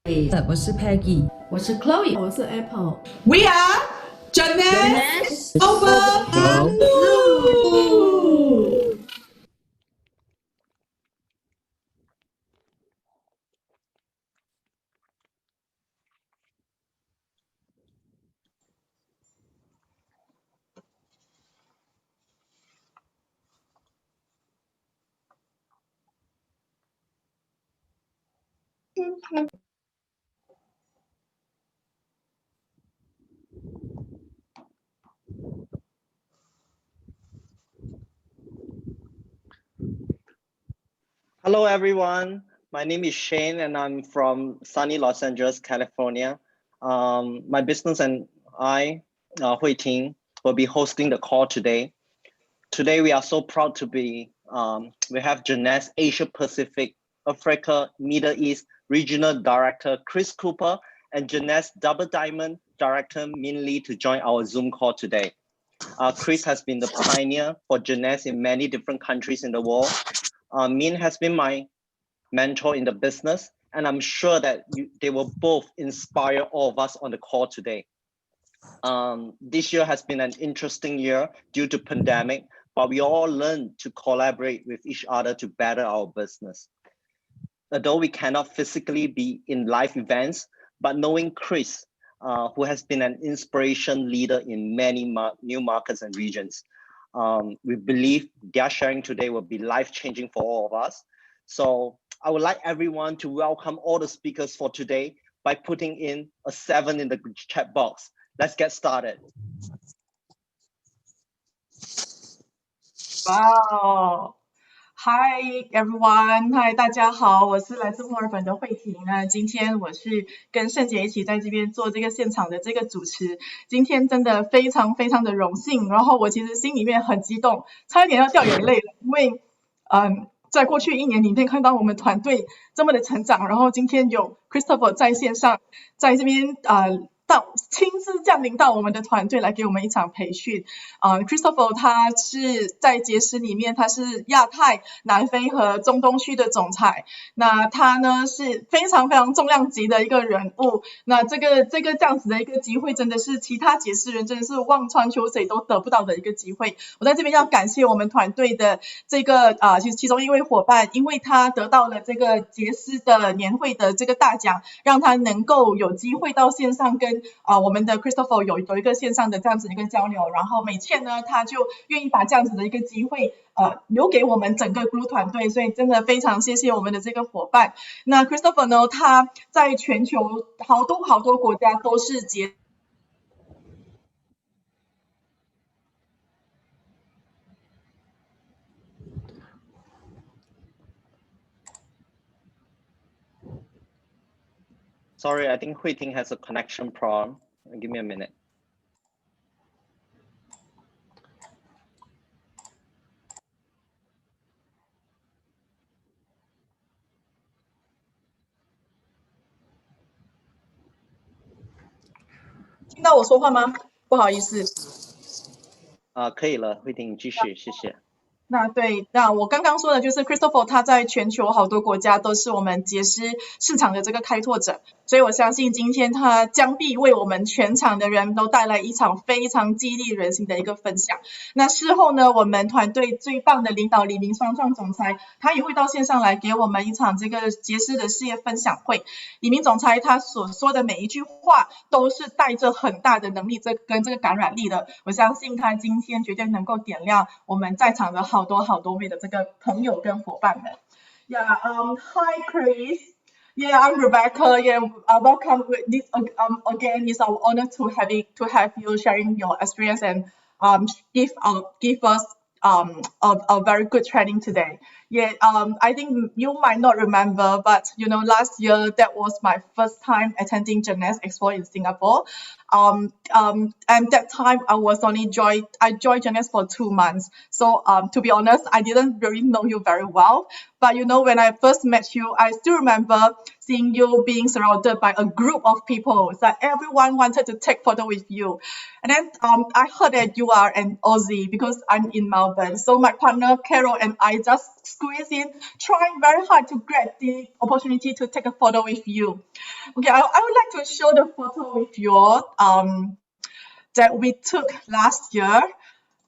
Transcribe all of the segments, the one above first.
我是 Peggy，我是 Chloe， 我是 Apple。 We are Jeunesse Over Blue。Hello, everyone. My name is Shane, and I'm from sunny Los Angeles, California. My business and I, Hui Ting, will be hosting the call today. Today, we are so proud to be, we have Jeunesse Asia Pacific, Africa, Middle East Regional Director, Chris Cooper, and Jeunesse Double Diamond Director, Min Lee, to join our Zoom call today. Chris has been the pioneer for Jeunesse in many different countries in the world. Min has been my mentor in the business, and I'm sure that they will both inspire all of us on the call today. This year has been an interesting year due to pandemic, but we all learned to collaborate with each other to better our business. Although we cannot physically be in live events, but knowing Chris, who has been an inspiration leader in many new markets and regions, we believe their sharing today will be life-changing for all of us. So I would like everyone to welcome all the speakers for today by putting in a 7 in the chat box. Let's get started. Wow. Hi everyone. Hi 大家好，我是来自墨尔本的慧婷。那今天我是跟圣杰一起在这边做这个现场的这个主持。今天真的非常非常的荣幸，然后我其实心里面很激动，差一点要掉眼泪了，因为在过去1年里面看到我们团队这么的成长，然后今天有 Christopher 在线上，在这边亲自降临到我们的团队来给我们一场培训。Christopher 他是在杰斯里面，他是亚太、南非和中东区的总裁。那他呢是非常非常重量级的一个人物。那这样子的一个机会，真的是其他杰斯人真的是望穿秋水都得不到的一个机会。我在这边要感谢我们团队的这个其中一位伙伴，因为他得到了这个杰斯的年会的这个大奖，让他能够有机会到线上跟我们的 Christopher 有一个线上的这样子的一个交流，然后美倩呢，他就愿意把这样子的一个机会留给我们整个 Blue 团队，所以真的非常谢谢我们的这个伙伴。那 Christopher 呢，他在全球好多国家都是Sorry, I think Hui Ting has a connection problem. Give me a minute. “听到我说话吗？不好意思。”可以了，慧婷，继续，谢谢。那我刚刚说的就是 Christopher 他在全球好多国家都是我们杰斯市场的这个开拓者，所以我相信今天他将必为我们全场的人都带来一场非常激励人心的一个分享。那事后呢，我们团队最棒的领导李明双钻总裁，他也会到线上来给我们一场这个杰斯的事业分享会。李明总裁他所说的每一句话都是带着很大的能力跟这个感染力的，我相信他今天绝对能够点亮我们在场的好多位的这个朋友跟伙伴们。Hi Chris. Yeah, I'm Rebecca. Yeah, welcome. This again is our honor to have you sharing your experience and give us a very good training today. Yeah, I think you might not remember, but last year that was my first time attending Jeunesse Expo in Singapore. And that time I joined Jeunesse for 2 months. So to be honest, I didn't really know you very well. But you know, when I first met you, I still remember seeing you being surrounded by a group of people. It's like everyone wanted to take photo with you. And then I heard that you are an Aussie because I'm in Melbourne. So my partner Carol and I just squeezed in, trying very hard to grab the opportunity to take a photo with you. Okay, I would like to show the photo with you that we took last year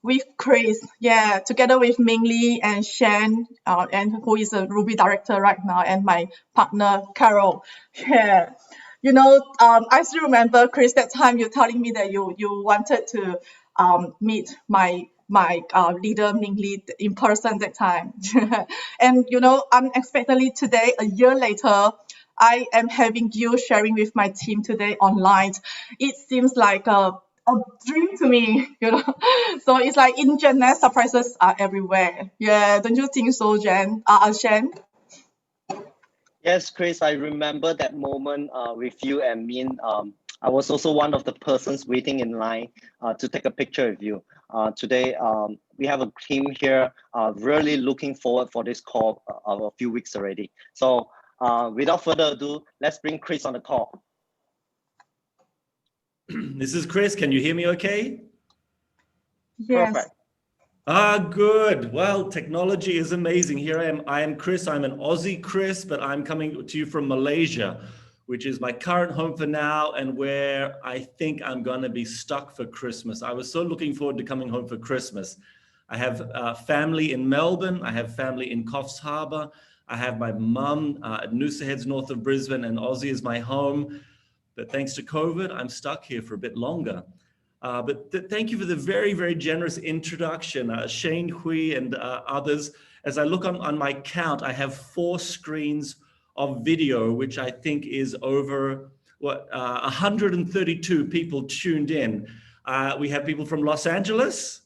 with Chris, yeah, together with Ming Lee and Shan, and who is a Ruby director right now, and my partner Carol. Yeah, you know, I still remember Chris that time you telling me that you wanted to meet my leader Ming Lee in person that time, and you know, unexpectedly today, a year later, I am having you sharing with my team today online. It seems like a dream to me, you know. So it's like in Gen surprises are everywhere. Yeah, don't you think so, Shan? Yes, Chris, I remember that moment with you and me. I was also one of the persons waiting in line to take a picture with you. Today, we have a team here really looking forward for this call of a few weeks already. So without further ado, let's bring Chris on the call. This is Chris. Can you hear me okay? Yes. Perfect. Good. Well, technology is amazing. Here I am. I am Chris. I'm an Aussie Chris, but I'm coming to you from Malaysia, which is my current home for now and where I think I'm going to be stuck for Christmas. I was so looking forward to coming home for Christmas. I have family in Melbourne. I have family in Coffs Harbour. I have my mum at Noosa Heads north of Brisbane, and Aussie is my home. But thanks to COVID, I'm stuck here for a bit longer. But thank you for the very, very generous introduction, Shane Hui and others. As I look on my count, I have 4 screens of video, which I think is over 132 people tuned in. We have people from Los Angeles.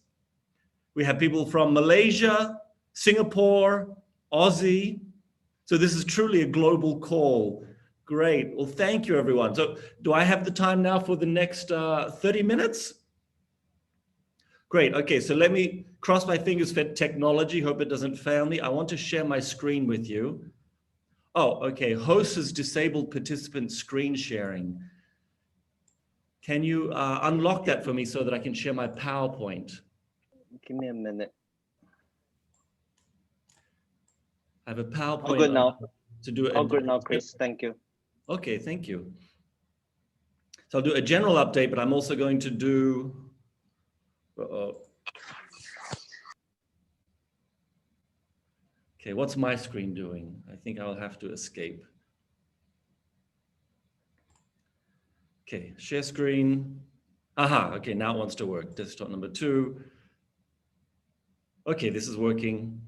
We have people from Malaysia, Singapore, Aussie. So this is truly a global call. Great. Well, thank you, everyone. So do I have the time now for the next 30 minutes? Great. Okay, so let me cross my fingers for technology. Hope it doesn't fail me. I want to share my screen with you. Oh, okay. Host has disabled participant screen sharing. Can you unlock that for me so that I can share my PowerPoint? Give me a minute. I have a PowerPoint. All good now. To do All good now, Chris. Thank you. Okay, thank you. So I'll do a general update, but I'm also going to do, okay, what's my screen doing? I think I'll have to escape. Okay, share screen. Aha, okay, now it wants to work. Desktop number 2. Okay, this is working.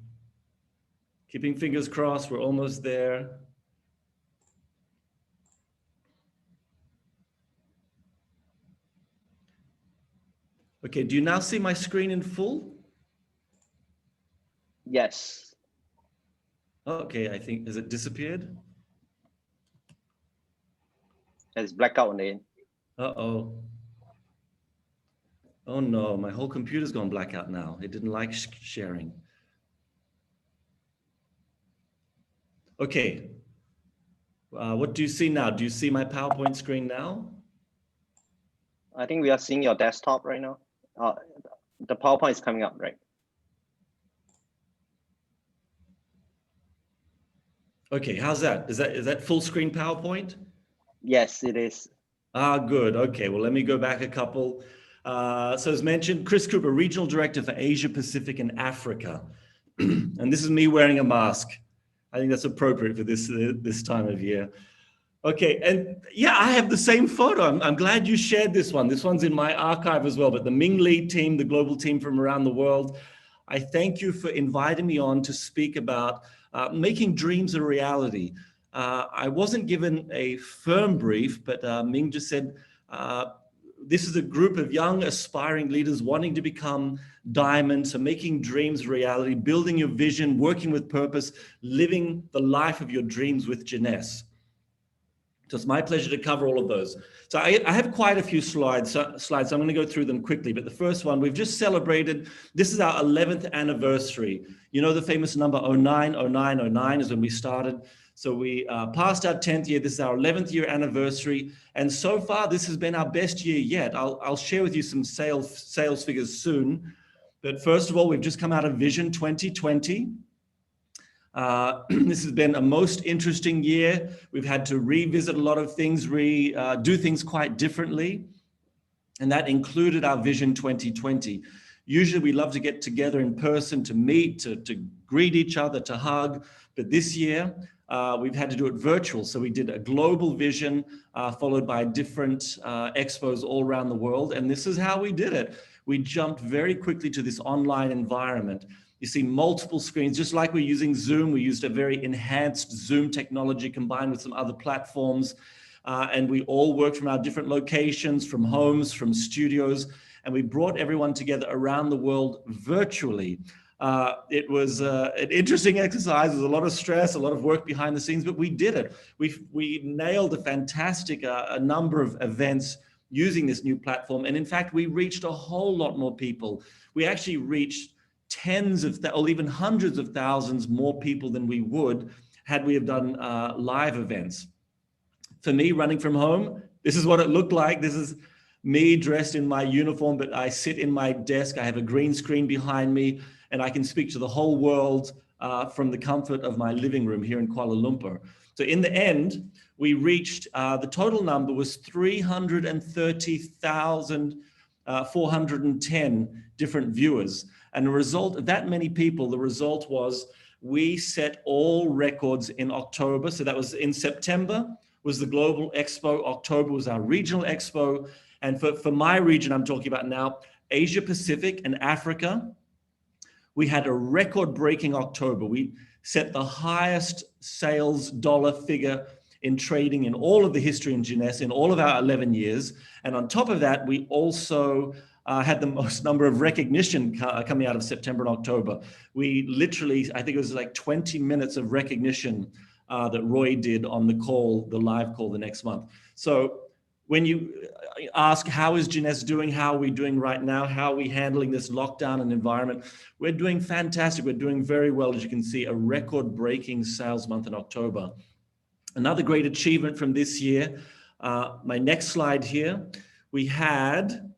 Keeping fingers crossed, we're almost there. Okay, do you now see my screen in full? Yes. Okay, I think, has it disappeared? It's blackout on the end. Uh-oh. Oh no, my whole computer's gone blackout now. It didn't like sharing. Okay. What do you see now? Do you see my PowerPoint screen now? I think we are seeing your desktop right now. The PowerPoint is coming up, right? Okay, how's that? Is that full screen PowerPoint? Yes, it is. Good. Okay, well, let me go back a couple. So as mentioned, Chris Cooper, Regional Director for Asia Pacific and Africa. And this is me wearing a mask. I think that's appropriate for this time of year. Okay, and yeah, I have the same photo. I'm glad you shared this one. This one's in my archive as well, but the Ming Lee team, the global team from around the world, I thank you for inviting me on to speak about making dreams a reality. I wasn't given a firm brief, but Ming just said, this is a group of young aspiring leaders wanting to become diamonds, so making dreams a reality, building your vision, working with purpose, living the life of your dreams with Jeunesse. So it's my pleasure to cover all of those. So I have quite a few slides. So I'm going to go through them quickly. But the first one, we've just celebrated, this is our 11th anniversary. You know the famous number 09 is when we started. So we passed our 10th year. This is our 11th year anniversary. And so far, this has been our best year yet. I'll share with you some sales figures soon. But first of all, we've just come out of Vision 2020. This has been a most interesting year. We've had to revisit a lot of things, do things quite differently. And that included our Vision 2020. Usually we love to get together in person, to meet, to greet each other, to hug. But this year, we've had to do it virtual. So we did a global vision followed by different expos all around the world. And this is how we did it. We jumped very quickly to this online environment. You see multiple screens, just like we're using Zoom. We used a very enhanced Zoom technology combined with some other platforms. And we all worked from our different locations, from homes, from studios, and we brought everyone together around the world virtually. It was an interesting exercise. There was a lot of stress, a lot of work behind the scenes, but we did it. We nailed a fantastic a number of events using this new platform. And in fact, we reached a whole lot more people. We actually reached tens of or even hundreds of thousands more people than we would had we have done live events. For me, running from home, this is what it looked like. This is me dressed in my uniform, but I sit in my desk. I have a green screen behind me, and I can speak to the whole world from the comfort of my living room here in Kuala Lumpur. So in the end, we reached, the total number was 330,410 different viewers. And the result of that many people, the result was we set all records in October. So that was in September was the Global Expo. October was our regional expo. And for my region, I'm talking about now, Asia Pacific and Africa, we had a record-breaking October. We set the highest sales dollar figure in trading in all of the history in Jeunesse, in all of our 11 years. And on top of that, we also had the most number of recognition coming out of September and October. We literally, I think it was like 20 minutes of recognition that Roy did on the call, the live call the next month. So when you ask, how is Jeunesse doing? How are we doing right now? How are we handling this lockdown and environment? We're doing fantastic. We're doing very well. As you can see, a record-breaking sales month in October. Another great achievement from this year, my next slide here, we had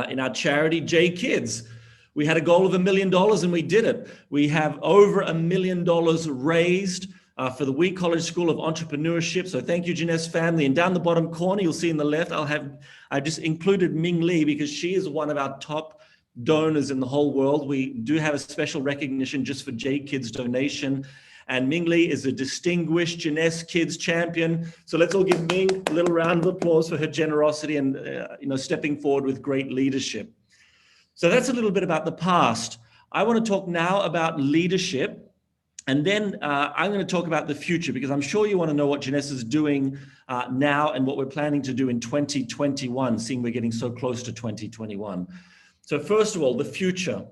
in our charity, J Kids. We had a goal of $1 million and we did it. We have over $1 million raised for the Wheat College School of Entrepreneurship. So thank you, Jeunesse family. And down the bottom corner, you'll see in the left, I just included Ming Lee because she is one of our top donors in the whole world. We do have a special recognition just for J Kids donation. And Ming Lee is a distinguished Jeunesse Kids champion. So let's all give Ming a little round of applause for her generosity and stepping forward with great leadership. So that's a little bit about the past. I want to talk now about leadership. And then I'm going to talk about the future, because I'm sure you want to know what Jeunesse is doing now and what we're planning to do in 2021, seeing we're getting so close to 2021. So first of all, the future.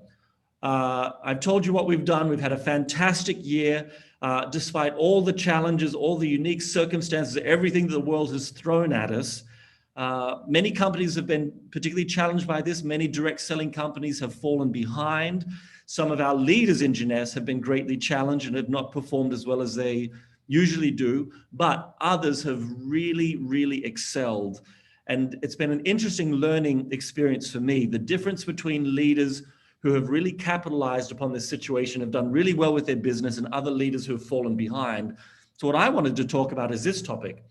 I've told you what we've done. We've had a fantastic year, despite all the challenges, all the unique circumstances, everything that the world has thrown at us. Many companies have been particularly challenged by this. Many direct selling companies have fallen behind. Some of our leaders in Jeunesse have been greatly challenged and have not performed as well as they usually do, but others have really, really excelled. And it's been an interesting learning experience for me. The difference between leaders who have really capitalized upon this situation, have done really well with their business, and other leaders who have fallen behind. So what I wanted to talk about is this topic.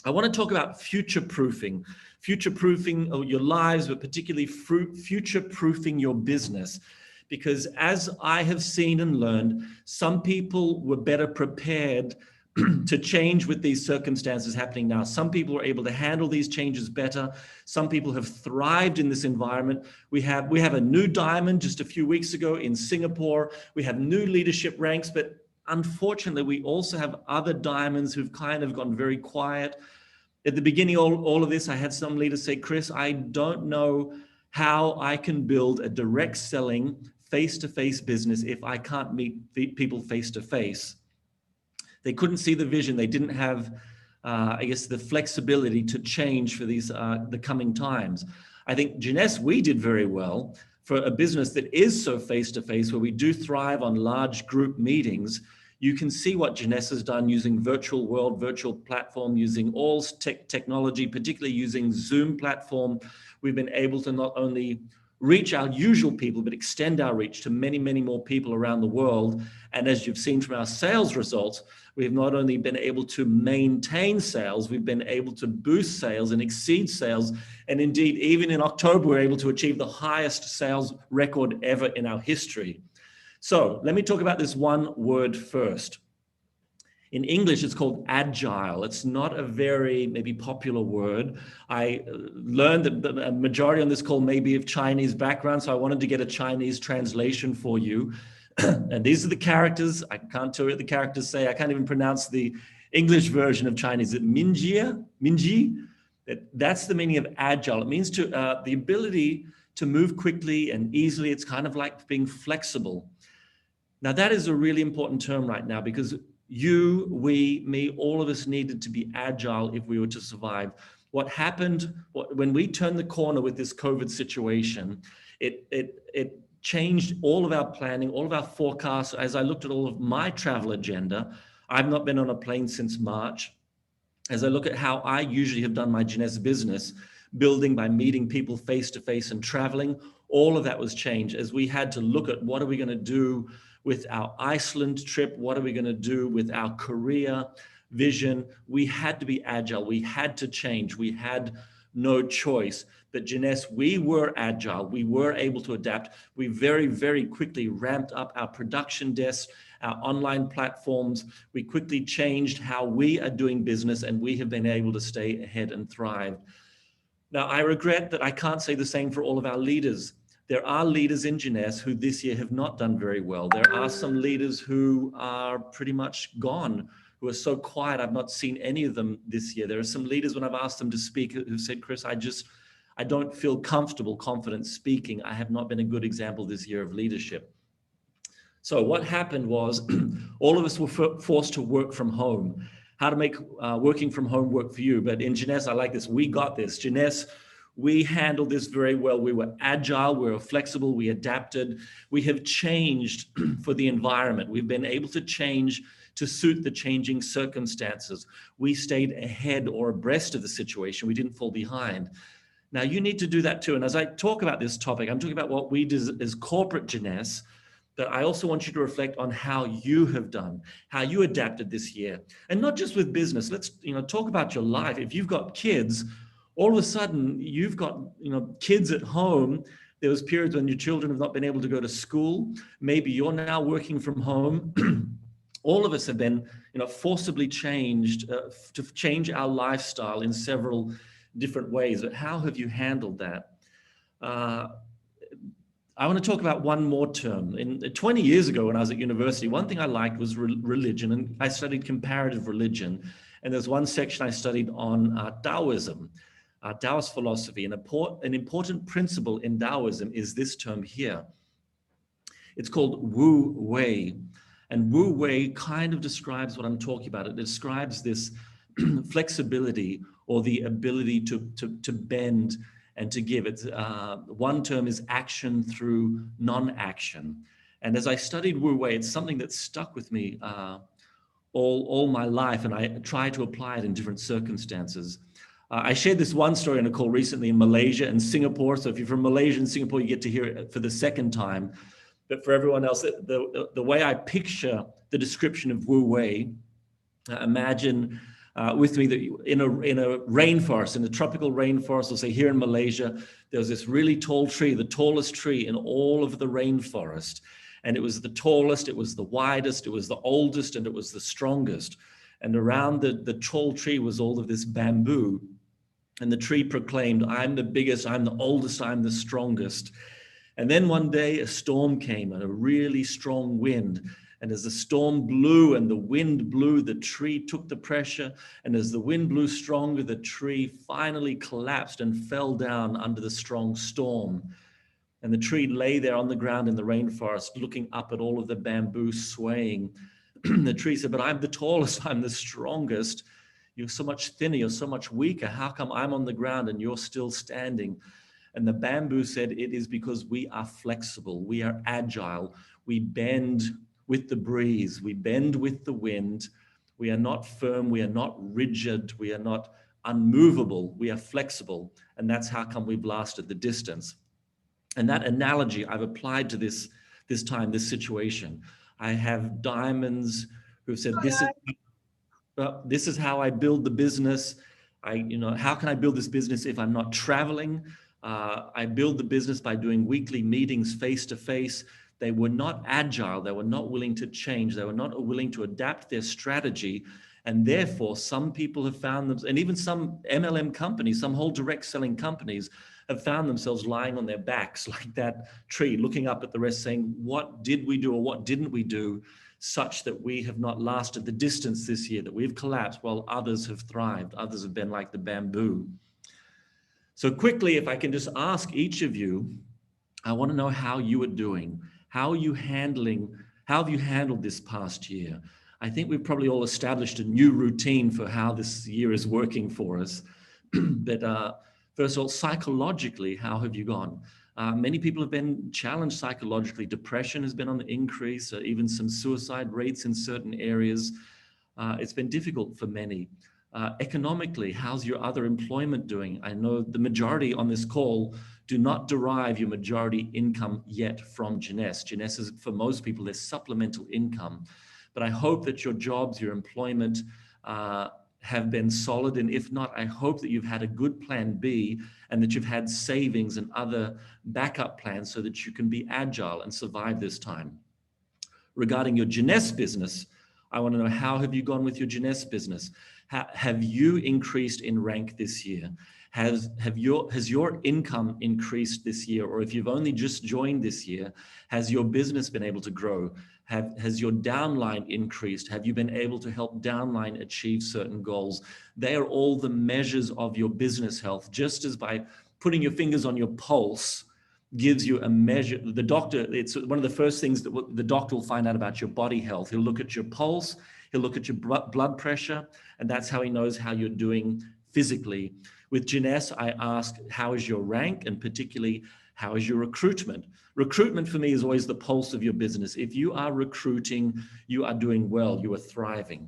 I want to talk about future-proofing your lives, but particularly future-proofing your business. Because as I have seen and learned, some people were better prepared to change with these circumstances happening now. Some people were able to handle these changes better. Some people have thrived in this environment. We have a new diamond just a few weeks ago in Singapore. We have new leadership ranks, but unfortunately, we also have other diamonds who've kind of gone very quiet. At the beginning of all of this, I had some leaders say, Chris, I don't know how I can build a direct selling face-to-face business if I can't meet people face-to-face. They couldn't see the vision. They didn't have I guess, the flexibility to change for these the coming times. I think Jeunesse, we did very well for a business that is so face-to-face, where we do thrive on large group meetings. You can see what Jeunesse has done using virtual world, virtual platform, using all technology, particularly using Zoom platform. We've been able to not only reach our usual people, but extend our reach to many, many more people around the world. And as you've seen from our sales results, we've not only been able to maintain sales, we've been able to boost sales and exceed sales. And indeed, even in October, we're able to achieve the highest sales record ever in our history. So let me talk about this one word first. In English, it's called agile. It's not a very maybe popular word. I learned that the majority on this call may be of Chinese background, so I wanted to get a Chinese translation for you. And these are the characters. I can't tell you what the characters say. I can't even pronounce the English version of Chinese. Is it Minji? That's the meaning of agile. It means the ability to move quickly and easily. It's kind of like being flexible. Now, that is a really important term right now, because you, we, me, all of us needed to be agile if we were to survive. What happened when we turned the corner with this COVID situation, it changed all of our planning, all of our forecasts. As I looked at all of my travel agenda, I've not been on a plane since March. As I look at how I usually have done my Jeunesse business, building by meeting people face to face and traveling, all of that was changed as we had to look at what are we going to do with our Iceland trip? What are we going to do with our Korea vision? We had to be agile. We had to change. We had no choice. But Jeunesse, we were agile. We were able to adapt. We very, very quickly ramped up our production desks, our online platforms. We quickly changed how we are doing business, and we have been able to stay ahead and thrive. Now, I regret that I can't say the same for all of our leaders. There are leaders in Jeunesse who this year have not done very well. There are some leaders who are pretty much gone, who are so quiet. I've not seen any of them this year. There are some leaders, when I've asked them to speak, who said, Chris, I don't feel comfortable, confident speaking. I have not been a good example this year of leadership. So what happened was all of us were forced to work from home. How to make working from home work for you. But in Jeunesse, I like this. We got this. Jeunesse, we handled this very well. We were agile, we were flexible, we adapted. We have changed for the environment. We've been able to change to suit the changing circumstances. We stayed ahead or abreast of the situation. We didn't fall behind. Now you need to do that too. And as I talk about this topic, I'm talking about what we did as corporate Jeunesse, but I also want you to reflect on how you have done, how you adapted this year. And not just with business. Let's talk about your life. If you've got kids, all of a sudden you've got kids at home. There was periods when your children have not been able to go to school. Maybe you're now working from home. All of us have been forcibly changed to change our lifestyle in several different ways. But how have you handled that? I want to talk about one more term. 20 years ago when I was at university, one thing I liked was religion, and I studied comparative religion. And there's one section I studied on Taoism. Taoist philosophy. An important principle in Taoism is this term here. It's called Wu Wei. And Wu Wei kind of describes what I'm talking about. It describes this flexibility or the ability to bend and to give. It's one term is action through non-action. And as I studied Wu Wei, it's something that stuck with me all my life, and I try to apply it in different circumstances. I shared this one story on a call recently in Malaysia and Singapore. So if you're from Malaysia and Singapore, you get to hear it for the second time. But for everyone else, the way I picture the description of Wu Wei, imagine with me that in a rainforest, in a tropical rainforest, we'll say here in Malaysia, there was this really tall tree, the tallest tree in all of the rainforest. And it was the tallest, it was the widest, it was the oldest, and it was the strongest. And around the tall tree was all of this bamboo. And the tree proclaimed, I'm the biggest, I'm the oldest, I'm the strongest. And then one day a storm came and a really strong wind. And as the storm blew and the wind blew, the tree took the pressure. And as the wind blew stronger, the tree finally collapsed and fell down under the strong storm. And the tree lay there on the ground in the rainforest, looking up at all of the bamboo swaying. The tree said, but I'm the tallest, I'm the strongest. you're so much thinner, you're so much weaker. How come I'm on the ground and you're still standing? And the bamboo said, it is because we are flexible, we are agile, we bend with the breeze, we bend with the wind. We are not firm, we are not rigid, we are not unmovable, we are flexible. And that's how come we've lasted the distance. And that analogy I've applied to this situation. I have diamonds who've said, this is how I build the business. How can I build this business if I'm not traveling? I build the business by doing weekly meetings face to face. They were not agile. They were not willing to change. They were not willing to adapt their strategy. And therefore, some people have found them, and even some MLM companies, some whole direct selling companies have found themselves lying on their backs like that tree, looking up at the rest saying, what did we do or what didn't we do such that we have not lasted the distance this year, that we've collapsed while others have thrived, others have been like the bamboo. So quickly, if I can just ask each of you, I want to know how you are doing. How have you handled this past year? I think we've probably all established a new routine for how this year is working for us. But first of all, psychologically, how have you gone? Many people have been challenged psychologically. Depression has been on the increase, even some suicide rates in certain areas. It's been difficult for many. Economically, how's your other employment doing? I know the majority on this call do not derive your majority income yet from Jeunesse. Jeunesse is, for most people, their supplemental income. But I hope that your jobs, your employment have been solid. And if not, I hope that you've had a good plan B and that you've had savings and other backup plans so that you can be agile and survive this time. Regarding your Jeunesse business, I want to know, how have you gone with your Jeunesse business? Have you increased in rank this year? Has your income increased this year? Or if you've only just joined this year, has your business been able to grow? Has your downline increased? Have you been able to help downline achieve certain goals? They are all the measures of your business health. Just as by putting your fingers on your pulse gives you a measure. The doctor, it's one of the first things that the doctor will find out about your body health. He'll look at your pulse, he'll look at your blood pressure, and that's how he knows how you're doing physically. With Jeunesse, I ask, how is your rank? And particularly, how is your recruitment? Recruitment for me is always the pulse of your business. If you are recruiting, you are doing well, you are thriving.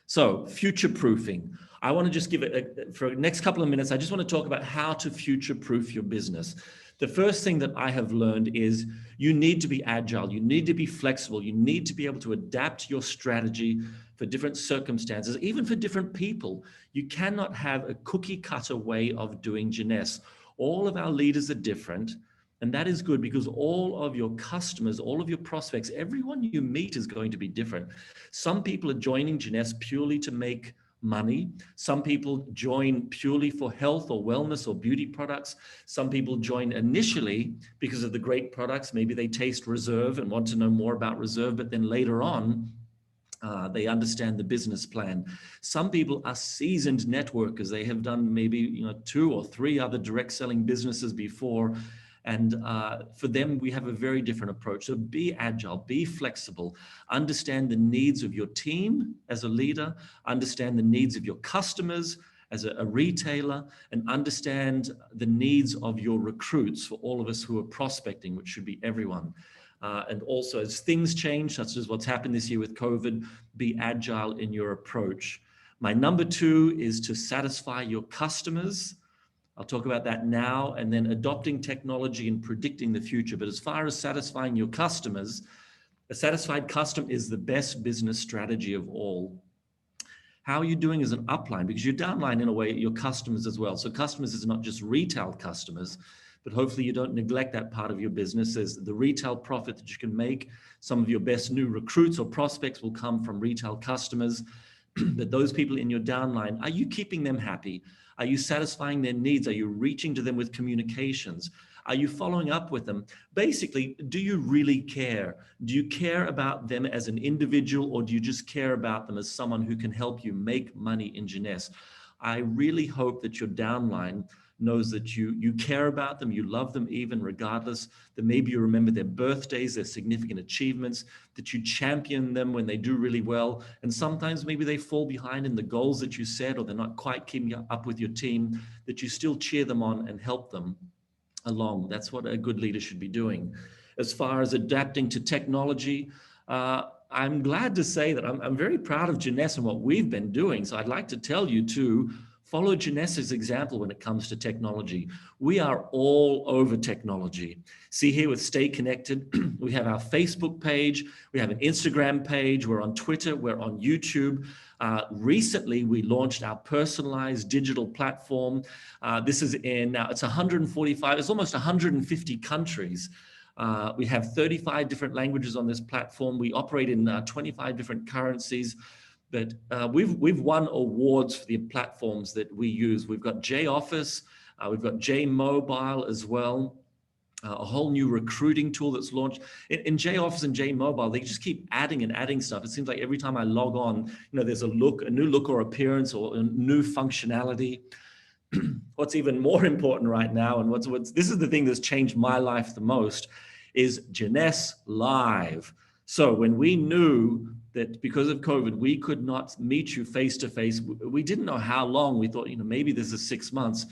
So future-proofing. I want to just give it, for the next couple of minutes, I just want to talk about how to future-proof your business. The first thing that I have learned is you need to be agile, you need to be flexible, you need to be able to adapt your strategy for different circumstances, even for different people. You cannot have a cookie cutter way of doing Jeunesse. All of our leaders are different, and that is good because all of your customers, all of your prospects, everyone you meet is going to be different. Some people are joining Jeunesse purely to make money. Some people join purely for health or wellness or beauty products. Some people join initially because of the great products. Maybe they taste Reserve and want to know more about Reserve, but then later on, they understand the business plan. Some people are seasoned networkers. They have done maybe 2 or 3 other direct selling businesses before. And for them, we have a very different approach. So be agile, be flexible, understand the needs of your team as a leader, understand the needs of your customers as a retailer, and understand the needs of your recruits, for all of us who are prospecting, which should be everyone. And also, as things change, such as what's happened this year with COVID, be agile in your approach. My number 2 is to satisfy your customers. I'll talk about that now, and then adopting technology and predicting the future. But as far as satisfying your customers, a satisfied customer is the best business strategy of all. How are you doing as an upline? Because you downline, in a way, your customers as well. So customers is not just retail customers, but hopefully you don't neglect that part of your business. As the retail profit that you can make, some of your best new recruits or prospects will come from retail customers. But those people in your downline, are you keeping them happy? Are you satisfying their needs? Are you reaching to them with communications? Are you following up with them? Basically, do you really care? Do you care about them as an individual, or do you just care about them as someone who can help you make money in Jeunesse? I really hope that your downline knows that you care about them, you love them even regardless, that maybe you remember their birthdays, their significant achievements, that you champion them when they do really well. And sometimes maybe they fall behind in the goals that you set, or they're not quite keeping up with your team, that you still cheer them on and help them along. That's what a good leader should be doing. As far as adapting to technology, I'm glad to say that I'm very proud of Janess and what we've been doing. So I'd like to tell you to follow Janess's example when it comes to technology. We are all over technology. See here with Stay Connected, we have our Facebook page, we have an Instagram page, we're on Twitter, we're on YouTube. Recently, we launched our personalized digital platform. This is in, now it's 145, it's almost 150 countries. We have 35 different languages on this platform. We operate in 25 different currencies. But we've won awards for the platforms that we use. We've got J Office, we've got J Mobile as well, a whole new recruiting tool that's launched. In J Office and J Mobile, they just keep adding and adding stuff. It seems like every time I log on, there's a new look or appearance or a new functionality. What's even more important right now, and this is the thing that's changed my life the most, is Janess Live. So when we knew that because of COVID, we could not meet you face to face, we didn't know how long. We thought, maybe this is 6 months,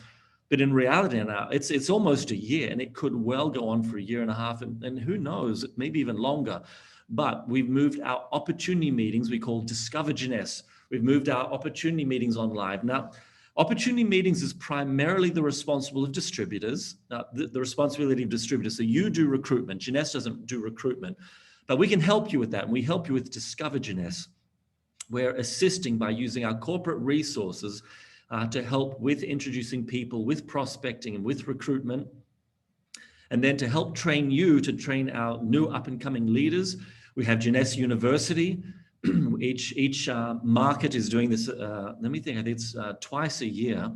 but in reality now it's almost a year, and it could well go on for a year and a half, and who knows, maybe even longer. But we've moved our opportunity meetings, we call Discover Janess. We've moved our opportunity meetings on live. Now, opportunity meetings is primarily the responsibility of distributors, the responsibility of distributors. So you do recruitment, Janess doesn't do recruitment. But we can help you with that, and we help you with Discover Janess. We're assisting by using our corporate resources to help with introducing people, with prospecting, and with recruitment. And then to help train you to train our new up-and-coming leaders, we have Janess University. Each market is doing this, let me think, I think it's twice a year.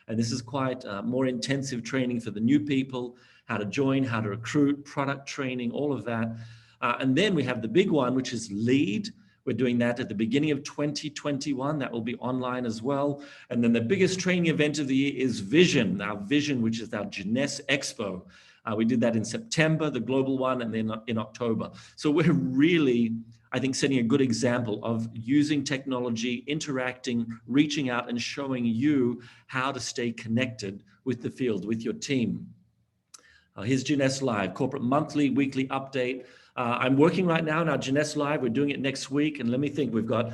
And this is quite more intensive training for the new people, how to join, how to recruit, product training, all of that. And then we have the big one, which is Lead. We're doing that at the beginning of 2021. That will be online as well. And then the biggest training event of the year is Vision, our Vision, which is our Janess Expo. We did that in September, the global one, and then in October. So we're really, I think, setting a good example of using technology, interacting, reaching out, and showing you how to stay connected with the field, with your team. Here's Janess Live, corporate monthly, weekly update. I'm working right now in our Janess Live. We're doing it next week. And let me think, we've got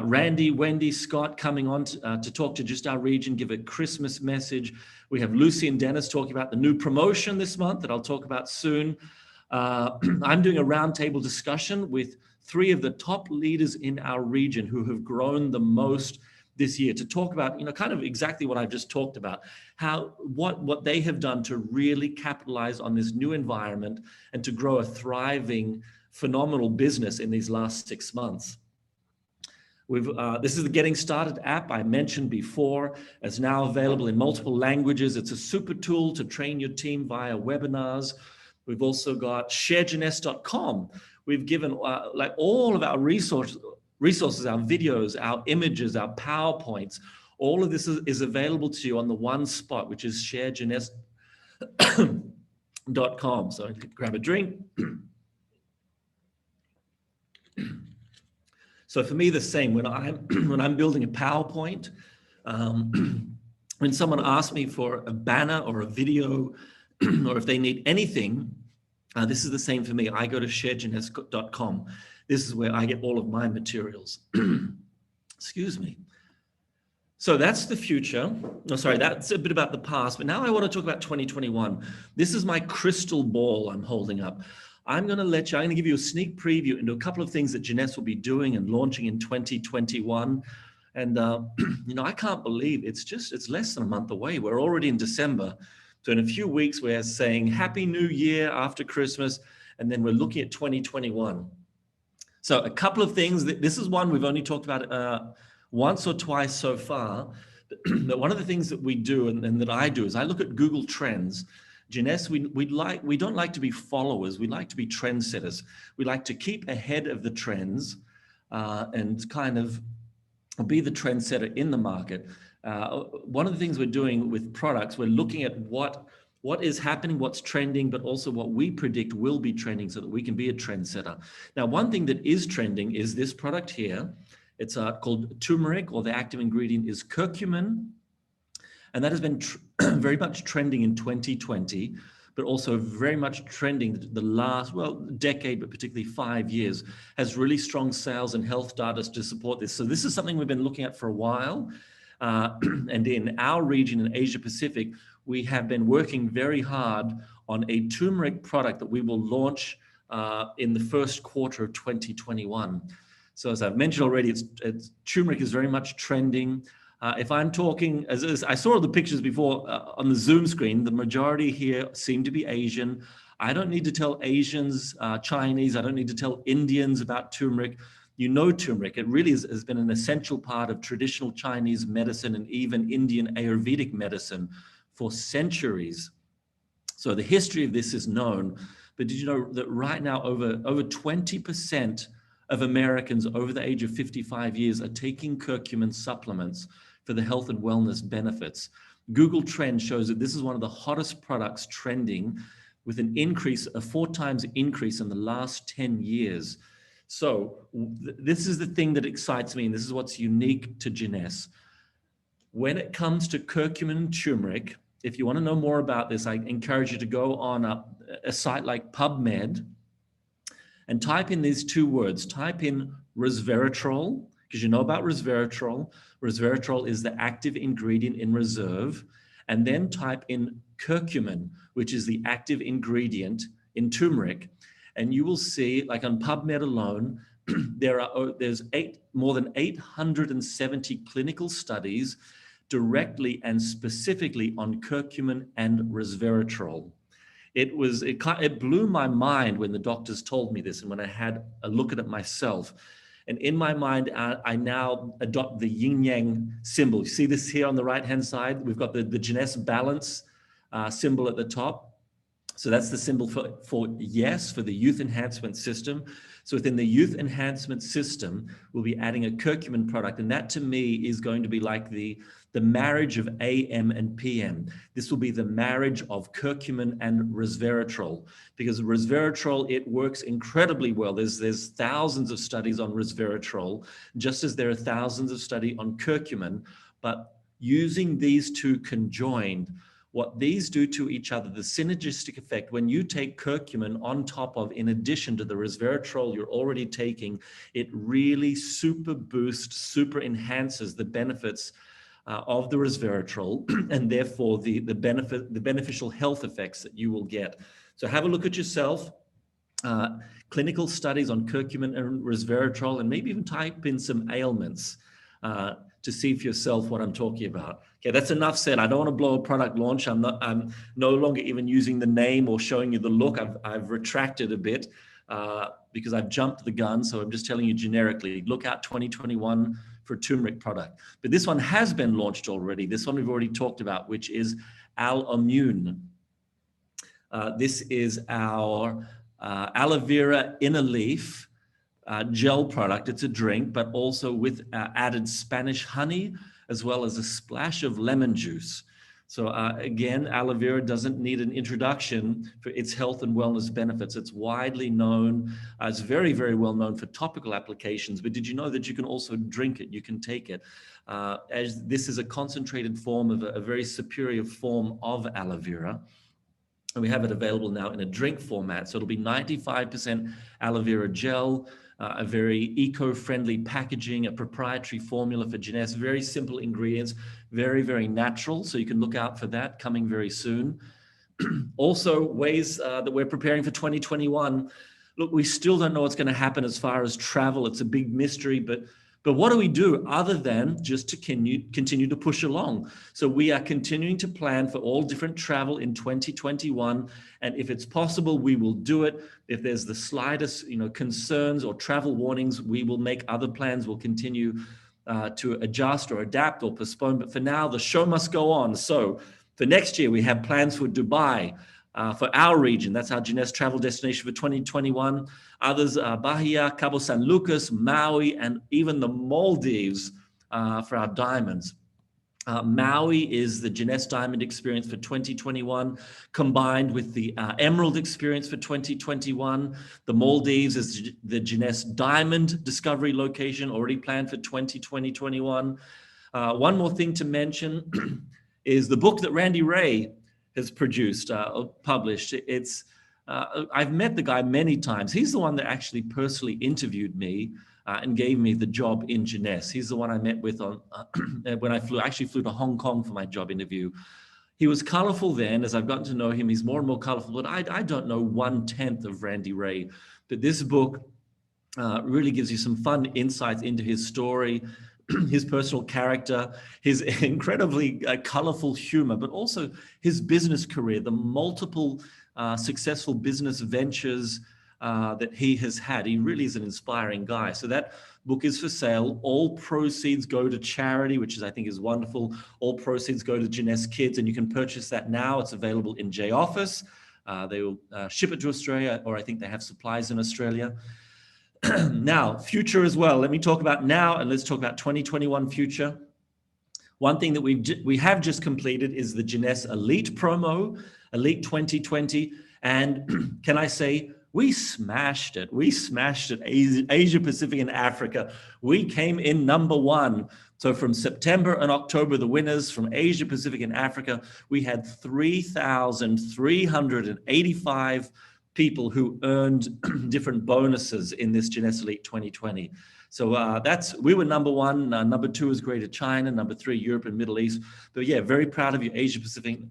Randy, Wendy, Scott coming on to talk to just our region, give a Christmas message. We have Lucy and Dennis talking about the new promotion this month that I'll talk about soon. I'm doing a roundtable discussion with 3 of the top leaders in our region who have grown the most this year, to talk about, kind of exactly what I've just talked about, what they have done to really capitalize on this new environment and to grow a thriving, phenomenal business in these last 6 months. This is the Getting Started app I mentioned before. It's now available in multiple languages. It's a super tool to train your team via webinars. We've also got sharejaness.com. We've given like all of our resources, our videos, our images, our PowerPoints, all of this is available to you on the one spot, which is sharejaness.com. So grab a drink. So for me, the same, when I'm building a PowerPoint, when someone asks me for a banner or a video, or if they need anything, this is the same for me. I go to sharejaness.com. This is where I get all of my materials. Excuse me. So that's the future. Oh, sorry, that's a bit about the past, but now I want to talk about 2021. This is my crystal ball I'm holding up. I'm going to give you a sneak preview into a couple of things that Janess will be doing and launching in 2021. And, I can't believe it's less than a month away. We're already in December. So in a few weeks, we're saying Happy New Year after Christmas, and then we're looking at 2021. So a couple of things. This is one we've only talked about once or twice so far. But one of the things that we do and that I do is I look at Google Trends. Janess, we don't like to be followers. We like to be trendsetters. We like to keep ahead of the trends and kind of or be the trendsetter in the market. One of the things we're doing with products, we're looking at what is happening, what's trending, but also what we predict will be trending so that we can be a trendsetter. Now, one thing that is trending is this product here. It's called turmeric, or the active ingredient is curcumin. And that has been very much trending in 2020, but also very much trending the last, well, decade, but particularly 5 years, has really strong sales and health data to support this. So this is something we've been looking at for a while. And in our region in Asia Pacific, we have been working very hard on a turmeric product that we will launch in the first quarter of 2021. So as I've mentioned already, turmeric is very much trending. If I'm talking, as I saw the pictures before on the Zoom screen, the majority here seem to be Asian. I don't need to tell Asians, Chinese, I don't need to tell Indians about turmeric. You know turmeric. It really has been an essential part of traditional Chinese medicine and even Indian Ayurvedic medicine for centuries. So the history of this is known. But did you know that right now over 20% of Americans over the age of 55 years are taking curcumin supplements for the health and wellness benefits? Google Trends shows that this is one of the hottest products trending, with an increase, a 4 times increase in the last 10 years. So this is the thing that excites me, and this is what's unique to Jeunesse. When it comes to curcumin and turmeric, if you want to know more about this, I encourage you to go on a site like PubMed and type in these 2 words. Type in resveratrol, because you know about resveratrol. Resveratrol is the active ingredient in Reserve. And then type in curcumin, which is the active ingredient in turmeric. And you will see, like on PubMed alone, there's more than 870 clinical studies directly and specifically on curcumin and resveratrol. It blew my mind when the doctors told me this and when I had a look at it myself. And in my mind, I now adopt the yin-yang symbol. You see this here on the right-hand side? We've got the Jeunesse balance symbol at the top. So that's the symbol for yes, for the youth enhancement system. So within the youth enhancement system, we'll be adding a curcumin product. And that to me is going to be like the marriage of AM and PM. This will be the marriage of curcumin and resveratrol, because resveratrol, it works incredibly well. There's thousands of studies on resveratrol, just as there are thousands of studies on curcumin, but using these 2 conjoined, what these do to each other, the synergistic effect, when you take curcumin on top of, in addition to the resveratrol you're already taking, it really super boosts, super enhances the benefits of the resveratrol, and therefore the beneficial health effects that you will get. So have a look at yourself, clinical studies on curcumin and resveratrol, and maybe even type in some ailments to see for yourself what I'm talking about. Okay, that's enough said. I don't want to blow a product launch. I'm no longer even using the name or showing you the look. I've retracted a bit because I've jumped the gun. So I'm just telling you generically, look out 2021 for a turmeric product. But this one has been launched already. This one we've already talked about, which is Al-Immune. This is our aloe vera inner leaf gel product. It's a drink, but also with added Spanish honey, as well as a splash of lemon juice. So again, aloe vera doesn't need an introduction for its health and wellness benefits. It's widely known. It's very, very well known for topical applications. But did you know that you can also drink it? You can take it. As this is a concentrated form of a very superior form of aloe vera. And we have it available now in a drink format. So it'll be 95% aloe vera gel, a very eco-friendly packaging, a proprietary formula for Jeunesse, very simple ingredients, very, very natural. So you can look out for that coming very soon. Also, ways that we're preparing for 2021. Look, we still don't know what's going to happen as far as travel. It's a big mystery, but what do we do other than just to continue to push along? So we are continuing to plan for all different travel in 2021. And if it's possible, we will do it. If there's the slightest, concerns or travel warnings, we will make other plans. We'll continue to adjust or adapt or postpone. But for now, the show must go on. So for next year, we have plans for Dubai, for our region. That's our Jeunesse travel destination for 2021. Others are Bahia, Cabo San Lucas, Maui, and even the Maldives for our diamonds. Maui is the Jeunesse Diamond Experience for 2021, combined with the Emerald Experience for 2021. The Maldives is the Jeunesse Diamond Discovery location, already planned for 2021. One more thing to mention is the book that Randy Ray has produced, published. I've met the guy many times. He's the one that actually personally interviewed me and gave me the job in Jeunesse. He's the one I met with on when I actually flew to Hong Kong for my job interview. He was colorful then. As I've gotten to know him, he's more and more colorful, but I don't know 1/10 of Randy Ray. But this book really gives you some fun insights into his story, his personal character, his incredibly colorful humor, but also his business career, the multiple successful business ventures that he has had. He really is an inspiring guy. So that book is for sale. All proceeds go to charity, which I think is wonderful. All proceeds go to Jeunesse Kids, and you can purchase that now. It's available in J Office. They will ship it to Australia, or I think they have supplies in Australia. Now, future as well. Let me talk about now, and let's talk about 2021 future. One thing that we have just completed is the Jeunesse Elite promo, Elite 2020. And can I say, we smashed it. We smashed it, Asia Pacific and Africa. We came in #1. So from September and October, the winners from Asia Pacific and Africa, we had 3,385 people who earned different bonuses in this Jeunesse Elite 2020. So we were #1. #2 is Greater China. #3, Europe and Middle East. But yeah, very proud of you, Asia Pacific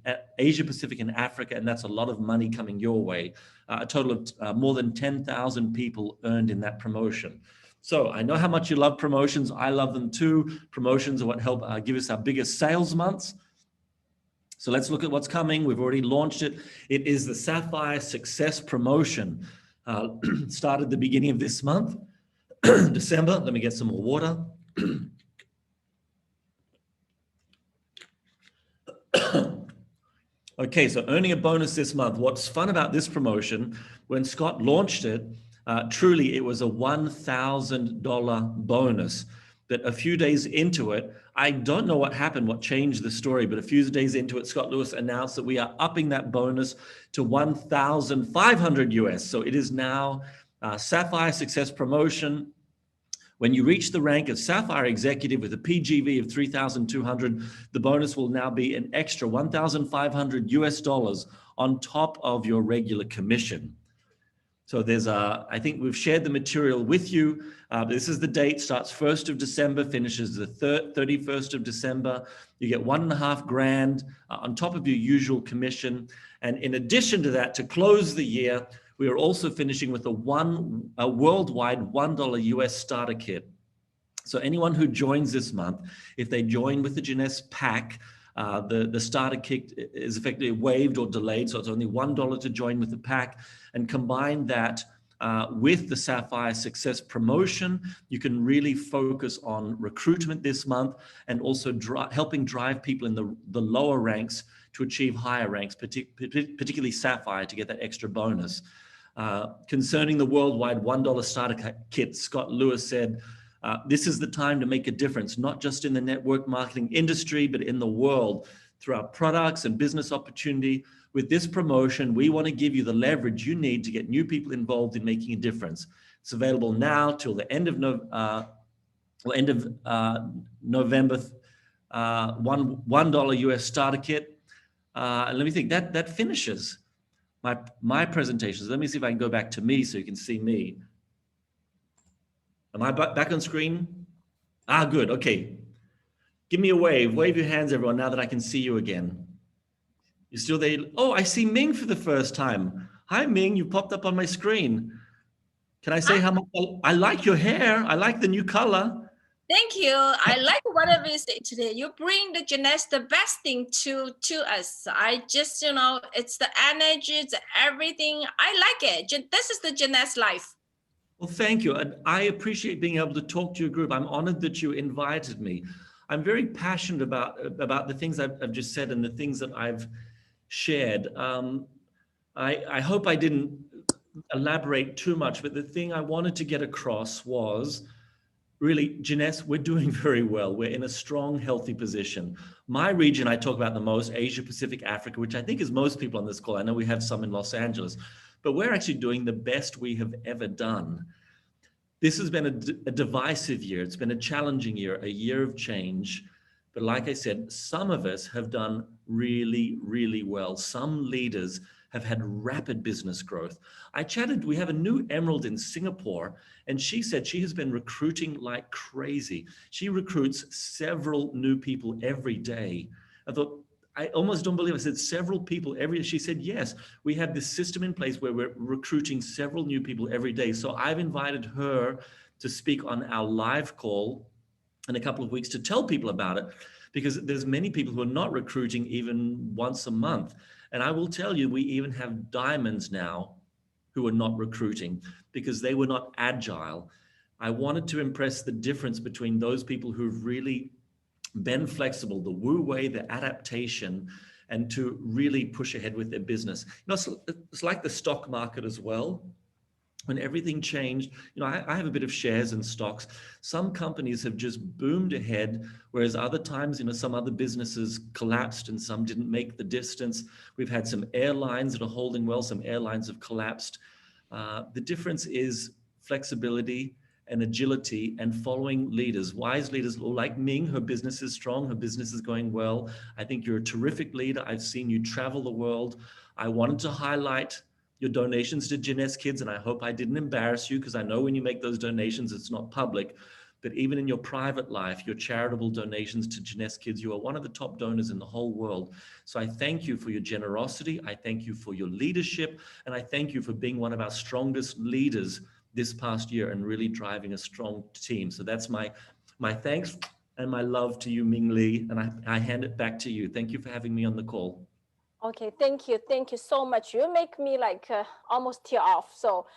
and Africa, and that's a lot of money coming your way. A total of more than 10,000 people earned in that promotion. So I know how much you love promotions. I love them too. Promotions are what help give us our biggest sales months. So let's look at what's coming. We've already launched it. It is the Sapphire Success Promotion. Started the beginning of this month, December. Let me get some more water. Okay, so earning a bonus this month. What's fun about this promotion, when Scott launched it, truly it was a $1,000 bonus. But a few days into it, I don't know what happened, what changed the story, but a few days into it, Scott Lewis announced that we are upping that bonus to $1,500 US. So it is now Sapphire Success Promotion. When you reach the rank of Sapphire Executive with a PGV of 3,200, the bonus will now be an extra $1,500 US on top of your regular commission. So there's I think we've shared the material with you. This is the date, starts 1st of December, finishes the 31st of December. You get $1.5 grand on top of your usual commission. And in addition to that, to close the year, we are also finishing with a worldwide $1 US starter kit. So anyone who joins this month, if they join with the Jeunesse pack, the starter kit is effectively waived or delayed. So it's only $1 to join with the pack, and combine that with the Sapphire Success Promotion, you can really focus on recruitment this month and also helping drive people in the lower ranks to achieve higher ranks, particularly Sapphire, to get that extra bonus. Concerning the worldwide $1 starter kit, Scott Lewis said, this is the time to make a difference, not just in the network marketing industry, but in the world through our products and business opportunity. With this promotion, we want to give you the leverage you need to get new people involved in making a difference. It's available now till the end of November, $1 US starter kit. And let me think, that finishes my presentations. Let me see if I can go back to me so you can see me. Am I back on screen? Good, okay. Give me a wave. Wave your hands, everyone, now that I can see you again. You're still there? Oh, I see Ming for the first time. Hi, Ming, you popped up on my screen. Can I say how much I like your hair? I like the new color. Thank you. I like whatever you say today. You bring the Jeunesse, the best thing to us. I just, it's the energy, it's everything. I like it. This is the Jeunesse life. Well, thank you. And I appreciate being able to talk to your group. I'm honored that you invited me. I'm very passionate about the things I've just said and the things that I've shared. I hope I didn't elaborate too much, but the thing I wanted to get across was really, Jeunesse, we're doing very well. We're in a strong, healthy position. My region, I talk about the most, Asia, Pacific, Africa, which I think is most people on this call. I know we have some in Los Angeles, but we're actually doing the best we have ever done. This has been a divisive year. It's been a challenging year, a year of change. But like I said, some of us have done really, really well. Some leaders have had rapid business growth. We have a new emerald in Singapore, and she said she has been recruiting like crazy. She recruits several new people every day. I thought, I almost don't believe it. I said several people every day. She said, yes, we have this system in place where we're recruiting several new people every day. So I've invited her to speak on our live call in a couple of weeks to tell people about it, because there's many people who are not recruiting even once a month. And I will tell you, we even have diamonds now who are not recruiting because they were not agile. I wanted to impress the difference between those people who've really been flexible, the Wu way, the adaptation, and to really push ahead with their business. You know, it's like the stock market as well. When everything changed, you know, I have a bit of shares in stocks. Some companies have just boomed ahead, whereas other times, you know, some other businesses collapsed and some didn't make the distance. We've had some airlines that are holding well, some airlines have collapsed. The difference is flexibility and agility and following leaders, wise leaders like Ming. Her business is strong, her business is going well. I think you're a terrific leader. I've seen you travel the world. I wanted to highlight your donations to Jeunesse Kids, and I hope I didn't embarrass you, because I know when you make those donations, it's not public. But even in your private life, your charitable donations to Jeunesse Kids, you are one of the top donors in the whole world. So I thank you for your generosity. I thank you for your leadership. And I thank you for being one of our strongest leaders this past year and really driving a strong team. So that's my thanks and my love to you, Ming Li. And I hand it back to you. Thank you for having me on the call. Okay, thank you so much. You make me like almost tear off. So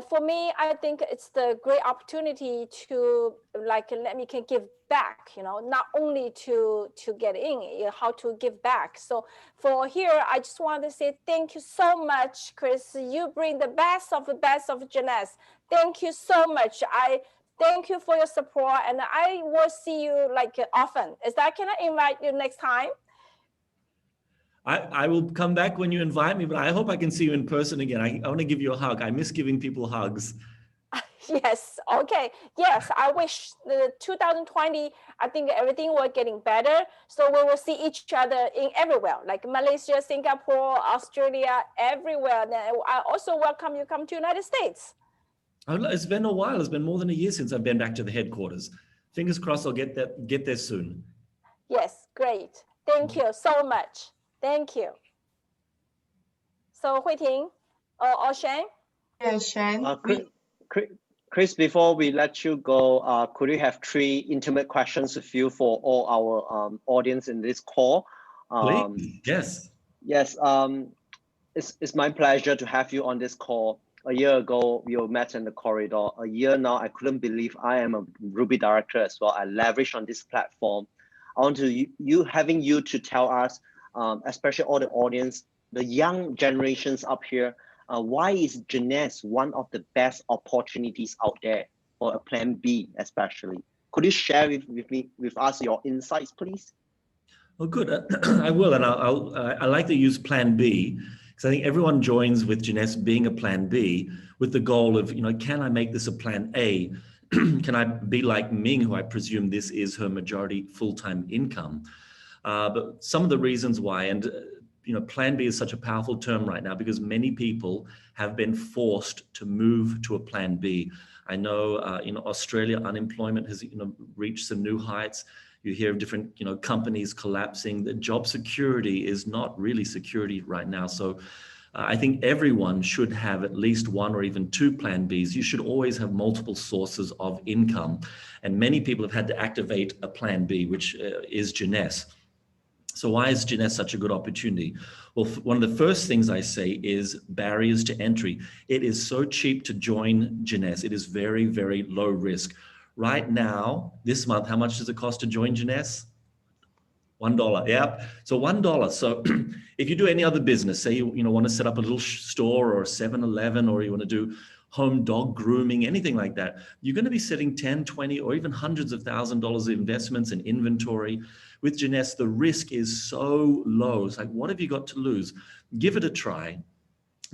for me, I think it's the great opportunity to let me can give back, you know, not only to get in, you know, how to give back. So for here, I just want to say thank you so much, Chris. You bring the best of Jeunesse. Thank you so much. I thank you for your support, and I will see you like often. Can I invite you next time? I will come back when you invite me, but I hope I can see you in person again. I want to give you a hug. I miss giving people hugs. Yes. Okay. Yes. I wish the 2020, I think everything will getting better. So we will see each other in everywhere, like Malaysia, Singapore, Australia, everywhere. Then I also welcome you come to United States. It's been a while. It's been more than a year since I've been back to the headquarters. Fingers crossed I'll get there soon. Yes. Great. Thank you so much. Thank you. So Huiting or Shane? Yes, Shane. Chris, before we let you go, could you have 3 intimate questions with you for all our audience in this call? Please. Yes. Yes. It's my pleasure to have you on this call. A year ago, we met in the corridor. A year now, I couldn't believe I am a Ruby director as well. I leverage on this platform. I want having you to tell us, especially all the audience, the young generations up here, why is Jeunesse one of the best opportunities out there for a plan B, especially? Could you share with us your insights, please? Oh, good. I will, and I like to use plan B, because I think everyone joins with Jeunesse being a plan B with the goal of, you know, can I make this a plan A? Can I be like Ming, who I presume this is her majority full-time income? But some of the reasons why, and you know, plan B is such a powerful term right now because many people have been forced to move to a plan B. I know in Australia, unemployment has, you know, reached some new heights. You hear of different, you know, companies collapsing. The job security is not really security right now. So I think everyone should have at least 1 or even 2 plan Bs. You should always have multiple sources of income. And many people have had to activate a plan B, which is Jeunesse. So why is Jeunesse such a good opportunity? Well, one of the first things I say is barriers to entry. It is so cheap to join Jeunesse. It is very, very low risk. Right now, this month, how much does it cost to join Jeunesse? $1. Yeah. So $1. So if you do any other business, say you want to set up a little store or a 7-Eleven, or you want to do home dog grooming, anything like that, you're going to be setting 10, 20, or even hundreds of $1,000s of investments in inventory. With Jeunesse, the risk is so low. It's like, what have you got to lose? Give it a try.